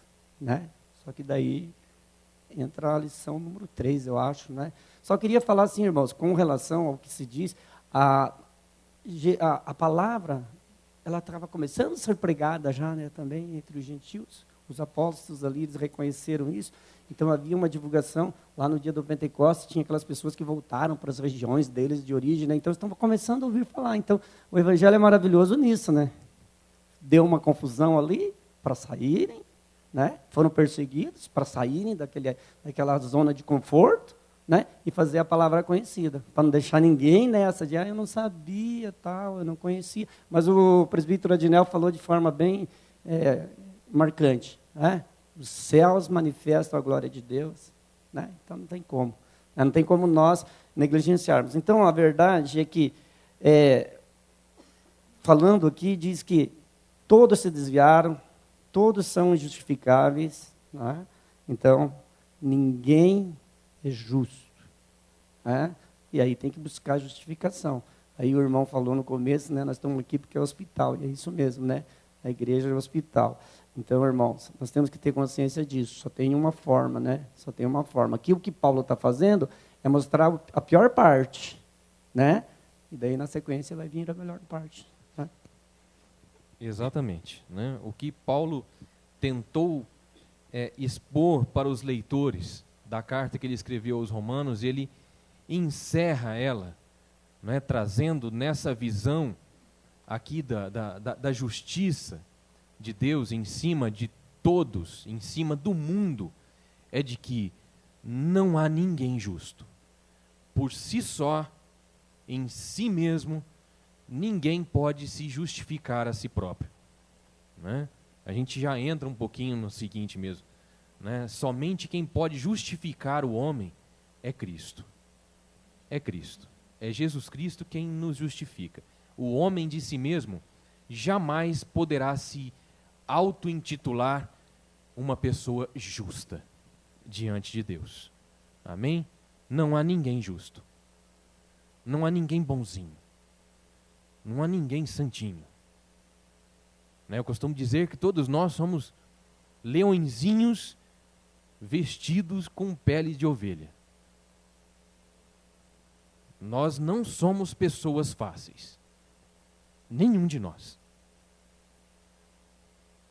né? Só que daí entra a lição número 3, eu acho, né? Só queria falar assim, irmãos, com relação ao que se diz, a palavra, ela estava começando a ser pregada já, né, também entre os gentios. Os apóstolos ali, eles reconheceram isso. Então, havia uma divulgação. Lá no dia do Pentecostes, tinha aquelas pessoas que voltaram para as regiões deles de origem, né? Então, eles estavam começando a ouvir falar. Então, o evangelho é maravilhoso nisso, né? Deu uma confusão ali para saírem, né? Foram perseguidos para saírem daquela zona de conforto, né? E fazer a palavra conhecida, para não deixar ninguém nessa de, eu não sabia, tal, eu não conhecia. Mas o presbítero Adinel falou de forma bem marcante, né? Os céus manifestam a glória de Deus, né? Então não tem como, né? Não tem como nós negligenciarmos. Então a verdade é que, falando aqui, diz que todos se desviaram, todos são injustificáveis, né? Então ninguém é justo, né? E aí tem que buscar justificação. Aí o irmão falou no começo, né? Nós estamos aqui porque é hospital, e é isso mesmo, né? A igreja é hospital. Então, irmãos, nós temos que ter consciência disso. Só tem uma forma, né? Só tem uma forma. Aqui o que Paulo está fazendo é mostrar a pior parte, né? E daí na sequência vai vir a melhor parte, né? Exatamente, né? O que Paulo tentou expor para os leitores da carta que ele escreveu aos Romanos, ele encerra ela, né? Trazendo nessa visão aqui da justiça de Deus em cima de todos, em cima do mundo, é de que não há ninguém justo. Por si só, em si mesmo, ninguém pode se justificar a si próprio, né? A gente já entra um pouquinho no seguinte mesmo, né? Somente quem pode justificar o homem é Cristo. É Cristo. É Jesus Cristo quem nos justifica. O homem de si mesmo jamais poderá se auto-intitular uma pessoa justa diante de Deus. Amém? Não há ninguém justo. Não há ninguém bonzinho. Não há ninguém santinho. Eu costumo dizer que todos nós somos leõezinhos vestidos com pele de ovelha. Nós não somos pessoas fáceis. Nenhum de nós.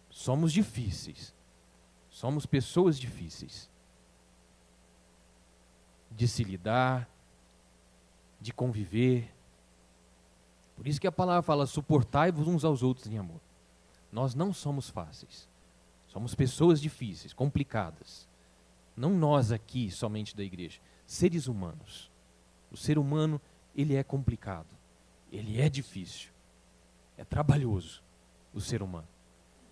Somos difíceis. Somos pessoas difíceis de se lidar, de conviver. Por isso que a palavra fala, suportai-vos uns aos outros em amor. Nós não somos fáceis. Somos pessoas difíceis, complicadas. Não nós aqui, somente da igreja. Seres humanos. O ser humano, ele é complicado. Ele é difícil. É trabalhoso, o ser humano.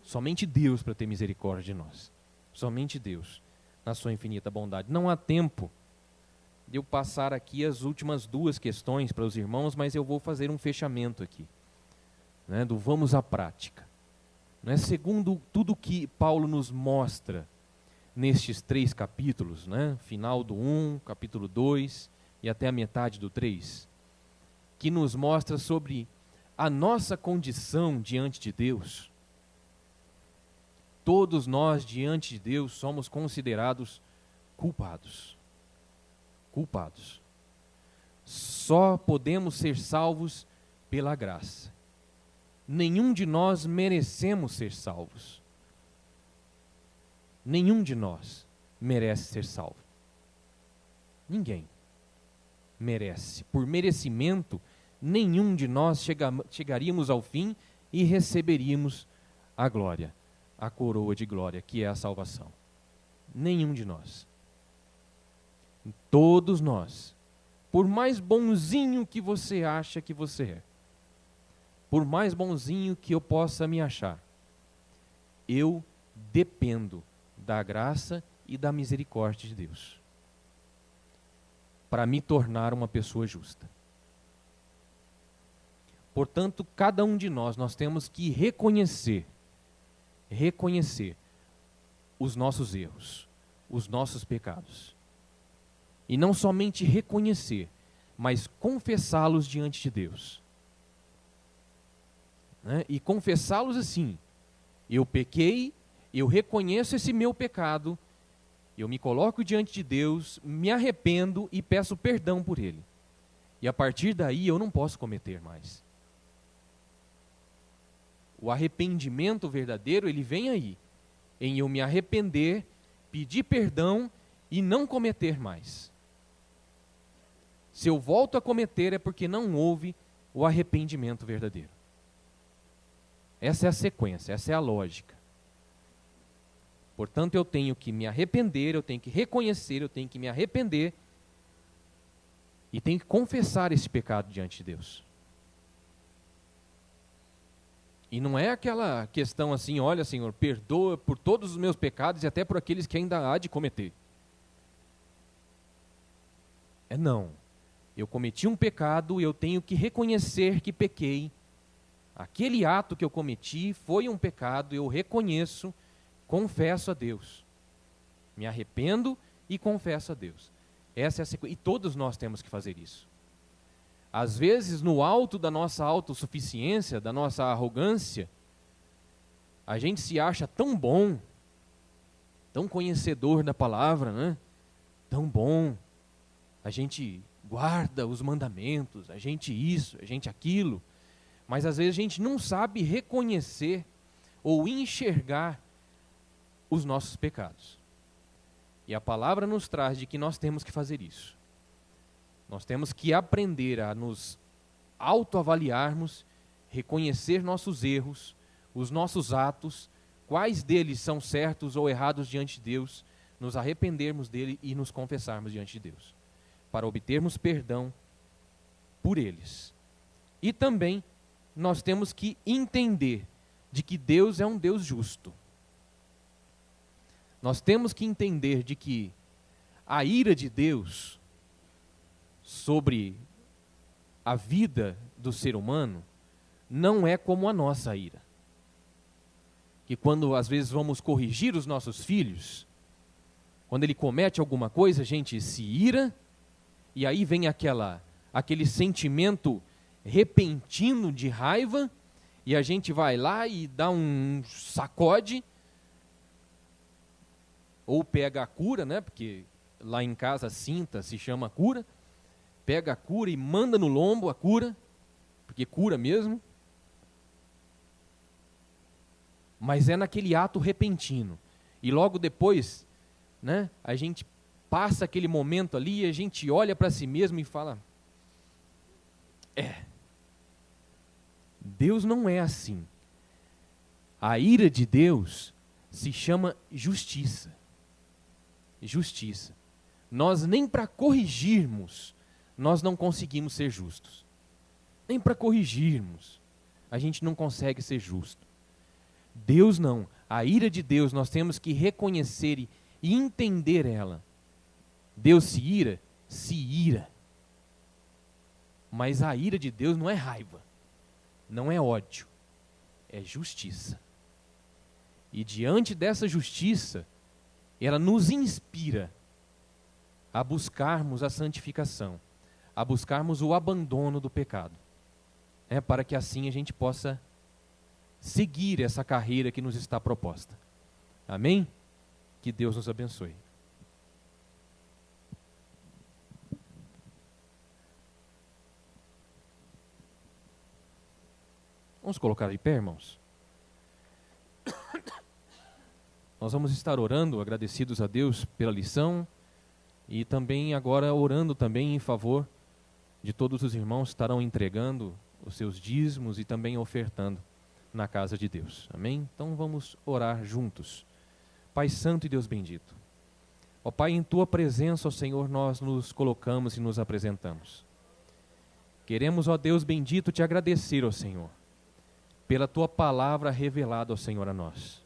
Somente Deus para ter misericórdia de nós. Somente Deus, na sua infinita bondade. Não há tempo de eu passar aqui as últimas duas questões para os irmãos, mas eu vou fazer um fechamento aqui, né, do vamos à prática. Né, segundo tudo que Paulo nos mostra nestes 3 capítulos, né, final do 1, capítulo 2 e até a metade do 3, que nos mostra sobre a nossa condição diante de Deus. Todos nós, diante de Deus, somos considerados culpados. Culpados. Só podemos ser salvos pela graça. Nenhum de nós merecemos ser salvos. Nenhum de nós merece ser salvo. Ninguém merece. Por merecimento, nenhum de nós chegaríamos ao fim e receberíamos a glória, a coroa de glória, que é a salvação. Nenhum de nós. Todos nós, por mais bonzinho que você acha que você é, por mais bonzinho que eu possa me achar, eu dependo da graça e da misericórdia de Deus para me tornar uma pessoa justa. Portanto, cada um de nós temos que reconhecer os nossos erros, os nossos pecados. E não somente reconhecer, mas confessá-los diante de Deus. Né? E confessá-los assim: eu pequei, eu reconheço esse meu pecado, eu me coloco diante de Deus, me arrependo e peço perdão por ele. E a partir daí eu não posso cometer mais. O arrependimento verdadeiro, ele vem aí, em eu me arrepender, pedir perdão e não cometer mais. Se eu volto a cometer é porque não houve o arrependimento verdadeiro. Essa é a sequência, essa é a lógica. Portanto, eu tenho que me arrepender, eu tenho que reconhecer, eu tenho que me arrepender e tenho que confessar esse pecado diante de Deus. E não é aquela questão assim: olha, Senhor, perdoa por todos os meus pecados e até por aqueles que ainda há de cometer. Não. Eu cometi um pecado, eu tenho que reconhecer que pequei. Aquele ato que eu cometi foi um pecado, eu reconheço, confesso a Deus. Me arrependo e confesso a Deus. Essa é a sequência. E todos nós temos que fazer isso. Às vezes, no alto da nossa autossuficiência, da nossa arrogância, a gente se acha tão bom, tão conhecedor da palavra, né? Tão bom. A gente guarda os mandamentos, a gente isso, a gente aquilo, mas às vezes a gente não sabe reconhecer ou enxergar os nossos pecados. E a palavra nos traz de que nós temos que fazer isso. Nós temos que aprender a nos autoavaliarmos, reconhecer nossos erros, os nossos atos, quais deles são certos ou errados diante de Deus, nos arrependermos dele e nos confessarmos diante de Deus, para obtermos perdão por eles. E também nós temos que entender de que Deus é um Deus justo. Nós temos que entender de que a ira de Deus sobre a vida do ser humano não é como a nossa ira. Que quando às vezes vamos corrigir os nossos filhos, quando ele comete alguma coisa, a gente se ira, e aí vem aquele sentimento repentino de raiva, e a gente vai lá e dá um sacode, ou pega a cura, né? Porque lá em casa cinta se chama cura, pega a cura e manda no lombo a cura, porque cura mesmo. Mas é naquele ato repentino. E logo depois, né, a gente passa aquele momento ali e a gente olha para si mesmo e fala: Deus não é assim. A ira de Deus se chama justiça. Justiça. Nós nem para corrigirmos, nós não conseguimos ser justos. Nem para corrigirmos, a gente não consegue ser justo. Deus não. A ira de Deus nós temos que reconhecer e entender ela. Deus se ira? Se ira. Mas a ira de Deus não é raiva, não é ódio, é justiça. E diante dessa justiça, ela nos inspira a buscarmos a santificação, a buscarmos o abandono do pecado, para que assim a gente possa seguir essa carreira que nos está proposta. Amém? Que Deus nos abençoe. Vamos colocar de pé, irmãos? Nós vamos estar orando, agradecidos a Deus pela lição, e também agora orando também em favor de todos os irmãos que estarão entregando os seus dízimos e também ofertando na casa de Deus. Amém? Então vamos orar juntos. Pai Santo e Deus bendito, ó Pai, em Tua presença, ó Senhor, nós nos colocamos e nos apresentamos. Queremos, ó Deus bendito, Te agradecer, ó Senhor, pela Tua palavra revelada, ó Senhor, a nós.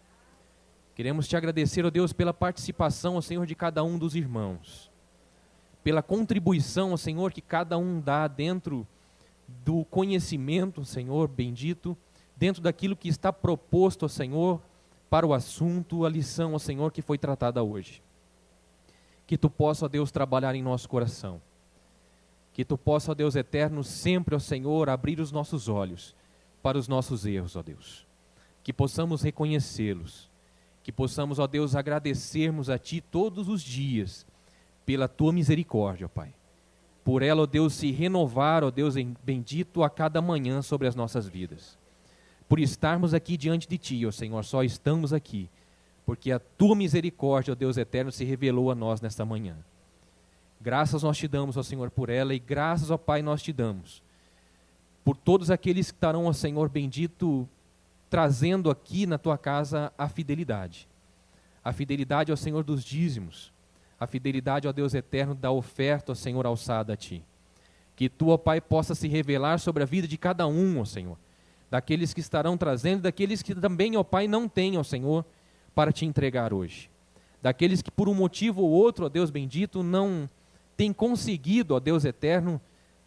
Queremos Te agradecer, ó Deus, pela participação, ó Senhor, de cada um dos irmãos, pela contribuição, ó Senhor, que cada um dá dentro do conhecimento, Senhor bendito, dentro daquilo que está proposto, ó Senhor, para o assunto, a lição, ó Senhor, que foi tratada hoje. Que Tu possa, ó Deus, trabalhar em nosso coração. Que Tu possa, ó Deus eterno, sempre, ó Senhor, abrir os nossos olhos para os nossos erros, ó Deus. Que possamos reconhecê-los. Que possamos, ó Deus, agradecermos a Ti todos os dias pela Tua misericórdia, ó Pai. Por ela, ó Deus, se renovar, ó Deus bendito, a cada manhã sobre as nossas vidas. Por estarmos aqui diante de Ti, ó Senhor, só estamos aqui, porque a Tua misericórdia, ó Deus eterno, se revelou a nós nesta manhã. Graças nós Te damos, ó Senhor, por ela, e graças, ó Pai, nós Te damos por todos aqueles que estarão, ó Senhor bendito, trazendo aqui na Tua casa a fidelidade. A fidelidade, ó Senhor, dos dízimos. A fidelidade, ó Deus eterno, da oferta, ó Senhor, alçada a Ti. Que Tu, ó Pai, possa se revelar sobre a vida de cada um, ó Senhor. Daqueles que estarão trazendo, daqueles que também, ó Pai, não têm, ó Senhor, para Te entregar hoje. Daqueles que por um motivo ou outro, ó Deus bendito, não têm conseguido, ó Deus eterno,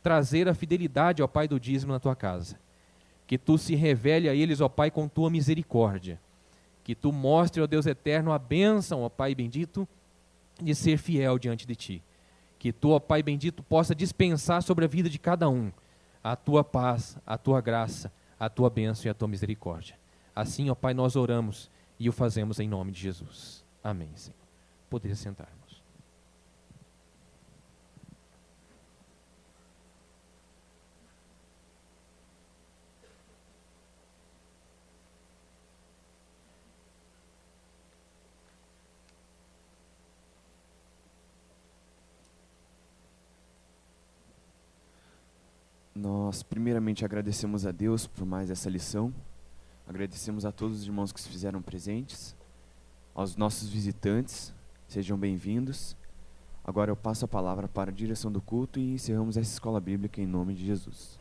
trazer a fidelidade, ó Pai, do dízimo na Tua casa. Que Tu se revele a eles, ó Pai, com Tua misericórdia. Que Tu mostre, ó Deus eterno, a bênção, ó Pai bendito, de ser fiel diante de Ti. Que Tu, ó Pai bendito, possa dispensar sobre a vida de cada um a Tua paz, a Tua graça, a Tua bênção e a Tua misericórdia. Assim, ó Pai, nós oramos e o fazemos em nome de Jesus. Amém, Senhor. Poderia sentarmos. Nós primeiramente agradecemos a Deus por mais essa lição, agradecemos a todos os irmãos que se fizeram presentes, aos nossos visitantes, sejam bem-vindos. Agora eu passo a palavra para a direção do culto e encerramos essa escola bíblica em nome de Jesus.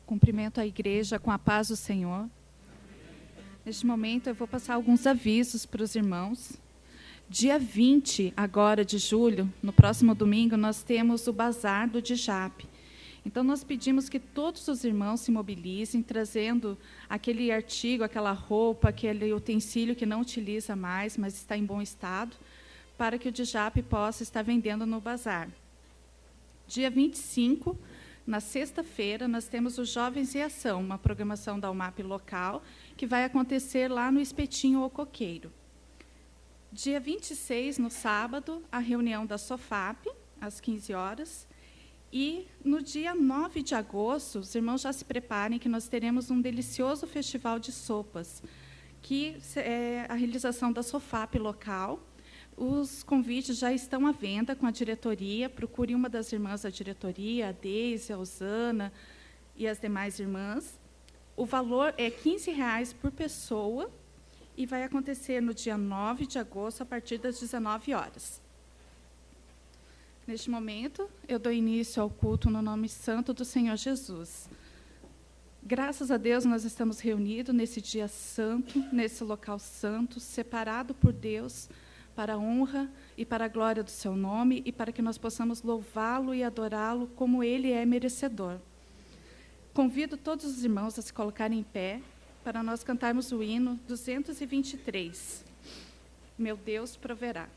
Cumprimento a igreja com a paz do Senhor. Neste momento eu vou passar alguns avisos para os irmãos. Dia 20 agora de julho, no próximo domingo, nós temos o Bazar do Dijap. Então nós pedimos que todos os irmãos se mobilizem, trazendo aquele artigo, aquela roupa, aquele utensílio que não utiliza mais, mas está em bom estado, para que o Dijap possa estar vendendo no bazar. Dia 25, na sexta-feira, nós temos o Jovens em Ação, uma programação da UMAP local, que vai acontecer lá no Espetinho ou Coqueiro. Dia 26, no sábado, a reunião da SOFAP, às 15 horas. E no dia 9 de agosto, os irmãos já se preparem, que nós teremos um delicioso festival de sopas, que é a realização da SOFAP local. Os convites já estão à venda com a diretoria. Procure uma das irmãs da diretoria, a Deise, a Osana e as demais irmãs. O valor é R$ 15 por pessoa e vai acontecer no dia 9 de agosto, a partir das 19 horas. Neste momento, eu dou início ao culto no nome santo do Senhor Jesus. Graças a Deus, nós estamos reunidos nesse dia santo, nesse local santo, separado por Deus, para a honra e para a glória do seu nome e para que nós possamos louvá-lo e adorá-lo como ele é merecedor. Convido todos os irmãos a se colocarem em pé para nós cantarmos o hino 223. Meu Deus proverá.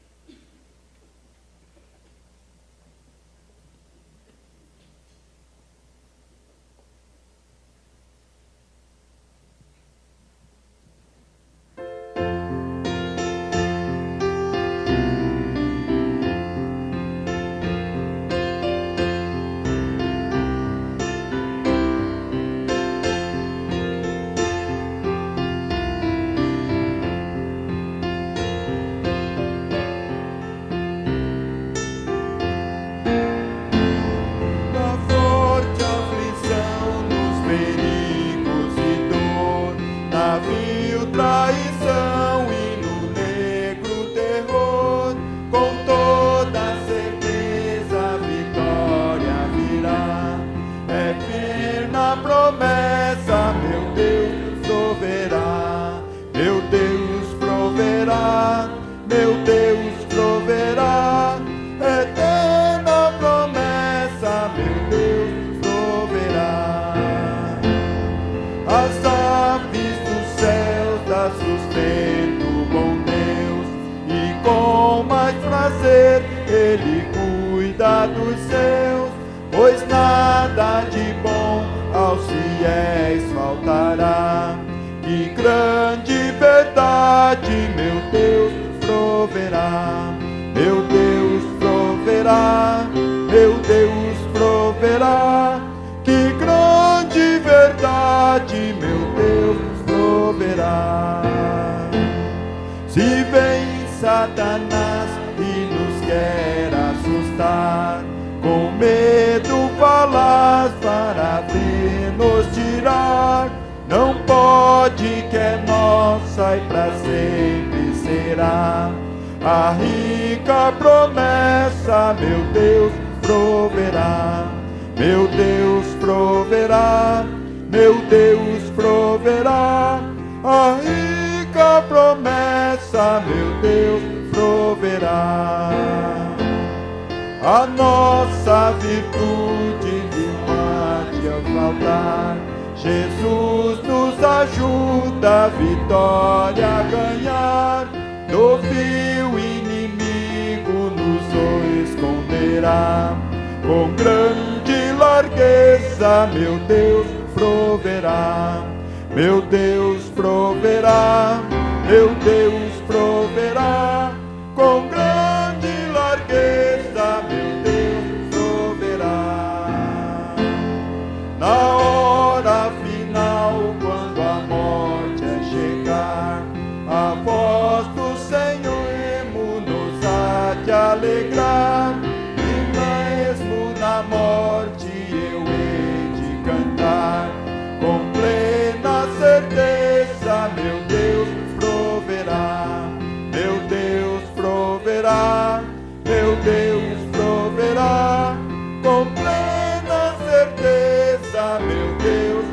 Com plena certeza, meu Deus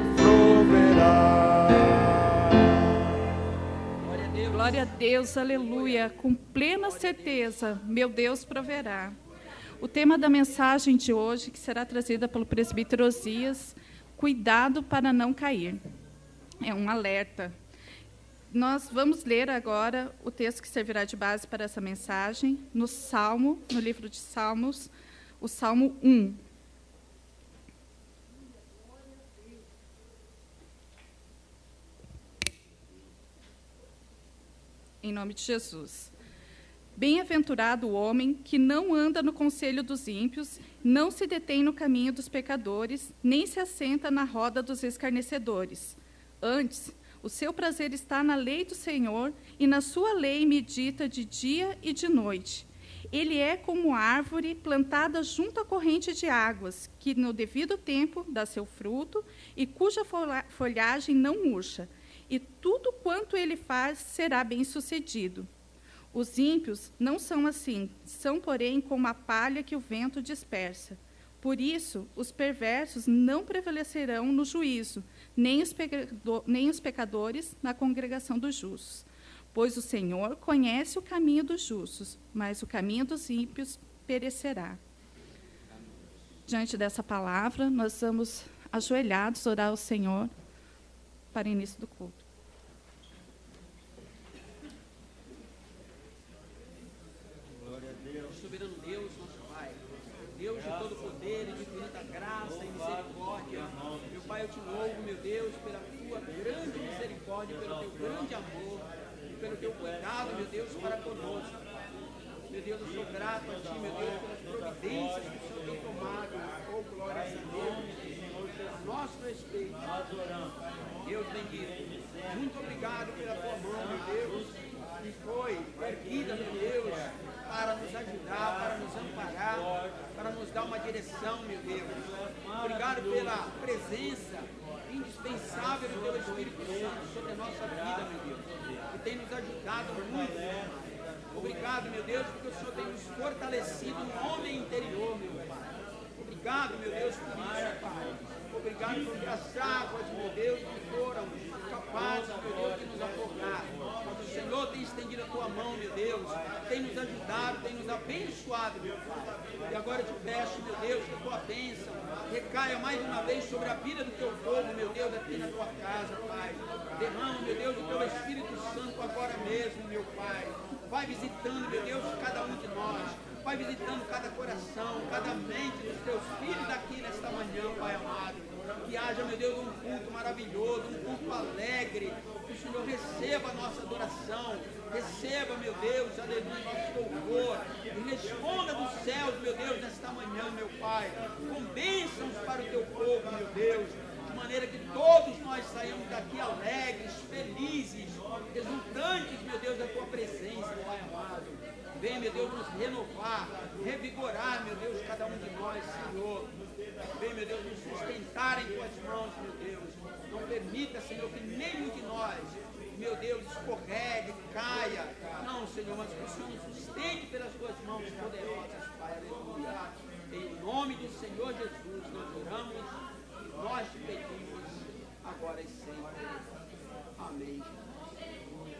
Glória a Deus, aleluia. Com plena certeza, meu Deus proverá. O tema da mensagem de hoje, que será trazida pelo presbítero Osias, cuidado para não cair. É um alerta. Nós vamos ler agora o texto que servirá de base para essa mensagem, no livro de Salmos, o Salmo 1. Em nome de Jesus. Bem-aventurado o homem que não anda no conselho dos ímpios, não se detém no caminho dos pecadores, nem se assenta na roda dos escarnecedores. Antes, o seu prazer está na lei do Senhor, e na sua lei medita de dia e de noite. Ele é como árvore plantada junto à corrente de águas, que no devido tempo dá seu fruto, e cuja folhagem não murcha, e tudo quanto ele faz será bem-sucedido. Os ímpios não são assim, são, porém, como a palha que o vento dispersa. Por isso, os perversos não prevalecerão no juízo, nem os pecadores na congregação dos justos. Pois o Senhor conhece o caminho dos justos, mas o caminho dos ímpios perecerá. Diante dessa palavra, nós estamos ajoelhados, orar ao Senhor para o início do culto. Soberano Deus, nosso Pai, Deus de todo poder e de infinita graça e misericórdia, meu Pai, eu te louvo, meu Deus, pela tua grande misericórdia, pelo teu grande amor e pelo teu cuidado, meu Deus, para conosco. Meu Deus, eu sou grato a ti, meu Deus, pelas providências que o Senhor tem tomado. Oh, glória a Deus, a nosso respeito. Deus bendito, muito obrigado pela tua mão, meu Deus, que foi erguida, meu Deus, para nos ajudar, para nos amparar, para nos dar uma direção, meu Deus. Obrigado pela presença indispensável do teu Espírito Santo sobre a nossa vida, meu Deus, que tem nos ajudado muito, meu Pai. Obrigado, meu Deus, porque o Senhor tem nos fortalecido no homem interior, meu Pai. Obrigado, meu Deus, por isso, Pai. Obrigado porque as águas, meu Deus, que foram capazes, meu Deus, de nos afogar. Mas o Senhor tem estendido a tua mão, meu Deus, tem nos ajudado, tem nos abençoado, meu Pai. E agora eu te peço, meu Deus, que a tua bênção recaia mais uma vez sobre a vida do teu povo, meu Deus, aqui na tua casa, Pai. Derrama, meu Deus, o teu Espírito Santo agora mesmo, meu Pai. Vai visitando, meu Deus, cada um de nós. Vai visitando cada coração, cada mente dos teus filhos daqui nesta manhã, Pai amado. Que haja, meu Deus, um culto maravilhoso, um culto alegre. Que o Senhor receba a nossa adoração. Receba, meu Deus, aleluia, nosso louvor. E responda dos céus, meu Deus, nesta manhã, meu Pai. Com bênçãos para o teu povo, meu Deus. De maneira que todos nós saímos daqui alegres, felizes, exultantes, meu Deus, da tua presença, Pai amado. Vem, meu Deus, nos renovar, revigorar, meu Deus, cada um de nós, Senhor. Vem, meu Deus, nos sustentar em tuas mãos, meu Deus. Não permita, Senhor, que nenhum de nós, meu Deus, escorregue, caia. Não, Senhor, mas que o Senhor nos sustente pelas tuas mãos poderosas, Pai. Aleluia. Em nome do Senhor Jesus, nós oramos e nós te pedimos agora e sempre. Amém.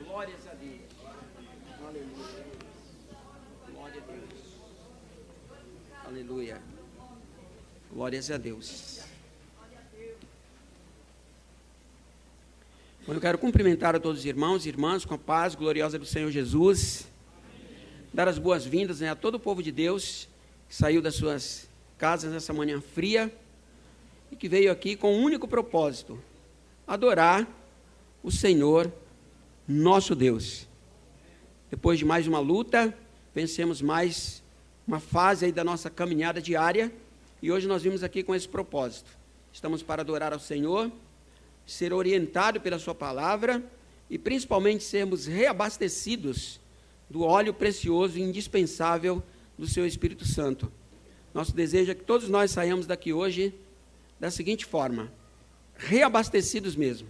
Glórias a Deus. Aleluia. Glória a Deus. Aleluia. Glórias a Deus. Bom, eu quero cumprimentar a todos os irmãos e irmãs com a paz gloriosa do Senhor Jesus. Dar as boas-vindas, né, a todo o povo de Deus que saiu das suas casas nessa manhã fria e que veio aqui com um único propósito: adorar o Senhor, nosso Deus. Depois de mais uma luta, vencemos mais uma fase aí da nossa caminhada diária e hoje nós vimos aqui com esse propósito. Estamos para adorar ao Senhor, ser orientado pela sua palavra e principalmente sermos reabastecidos do óleo precioso e indispensável do seu Espírito Santo. Nosso desejo é que todos nós saiamos daqui hoje da seguinte forma: reabastecidos mesmo,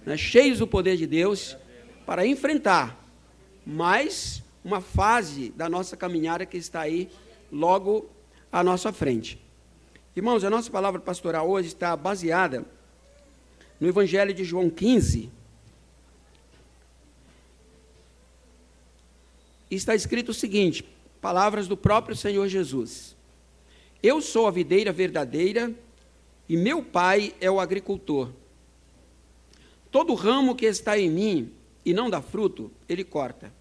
né, cheios do poder de Deus para enfrentar mais uma fase da nossa caminhada que está aí logo à nossa frente. Irmãos, a nossa palavra pastoral hoje está baseada no Evangelho de João 15, está escrito o seguinte, palavras do próprio Senhor Jesus. Eu sou a videira verdadeira e meu Pai é o agricultor. Todo ramo que está em mim e não dá fruto, ele corta.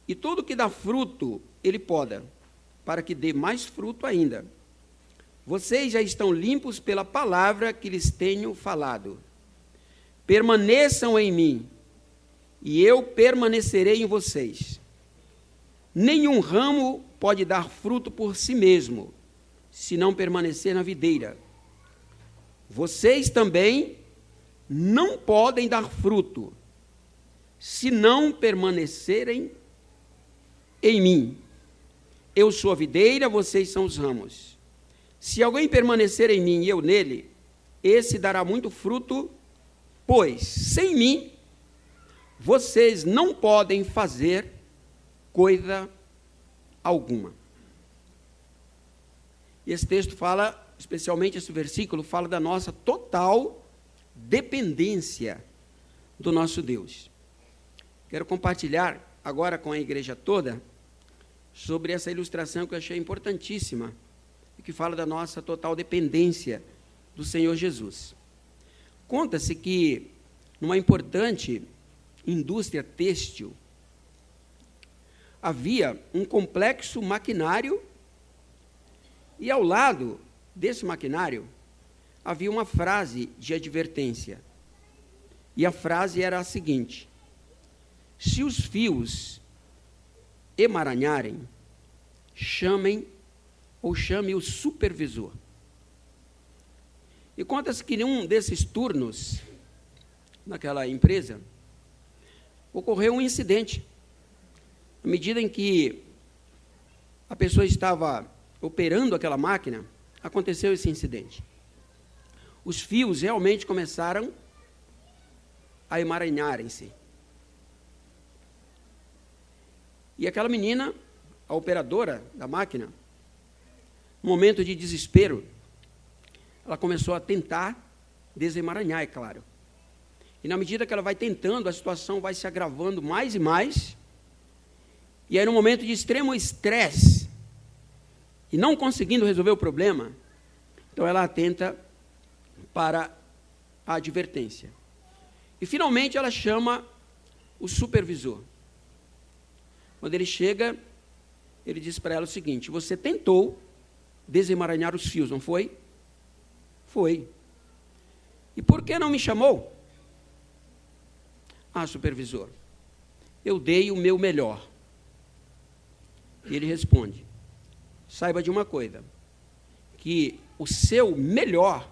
E tudo que dá fruto, ele poda, para que dê mais fruto ainda. Vocês já estão limpos pela palavra que lhes tenho falado. Permaneçam em mim, e eu permanecerei em vocês. Nenhum ramo pode dar fruto por si mesmo, se não permanecer na videira. Vocês também não podem dar fruto, se não permanecerem em mim. Eu sou a videira, vocês são os ramos. Se alguém permanecer em mim e eu nele, esse dará muito fruto, pois, sem mim, vocês não podem fazer coisa alguma. E esse texto fala, especialmente esse versículo, fala da nossa total dependência do nosso Deus. Quero compartilhar agora com a igreja toda sobre essa ilustração que eu achei importantíssima e que fala da nossa total dependência do Senhor Jesus. Conta-se que numa importante indústria têxtil havia um complexo maquinário e ao lado desse maquinário havia uma frase de advertência. E a frase era a seguinte: se os fios emaranharem, chame o supervisor. E conta-se que em um desses turnos, naquela empresa, ocorreu um incidente. À medida em que a pessoa estava operando aquela máquina, aconteceu esse incidente. Os fios realmente começaram a emaranharem-se. E aquela menina, a operadora da máquina, no momento de desespero, ela começou a tentar desemaranhar, é claro. E na medida que ela vai tentando, a situação vai se agravando mais e mais. E aí, no momento de extremo estresse, e não conseguindo resolver o problema, então ela atenta para a advertência. E finalmente ela chama o supervisor. Quando ele chega, ele diz para ela o seguinte: você tentou desemaranhar os fios, não foi? Foi. E por que não me chamou? Ah, supervisor, eu dei o meu melhor. E ele responde: saiba de uma coisa, que o seu melhor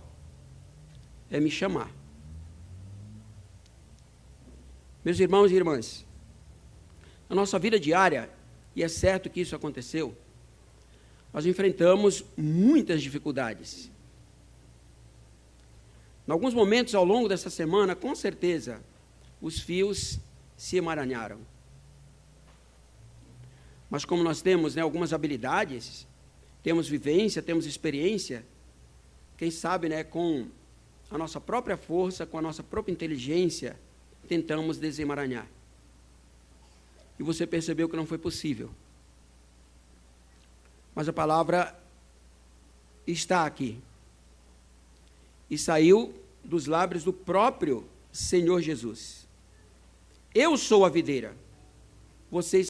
é me chamar. Meus irmãos e irmãs, na nossa vida diária, e é certo que isso aconteceu, nós enfrentamos muitas dificuldades. Em alguns momentos ao longo dessa semana, com certeza, os fios se emaranharam. Mas como nós temos algumas habilidades, temos vivência, temos experiência, quem sabe com a nossa própria força, com a nossa própria inteligência, tentamos desemaranhar. E você percebeu que não foi possível. Mas a palavra está aqui. E saiu dos lábios do próprio Senhor Jesus. Eu sou a videira, vocês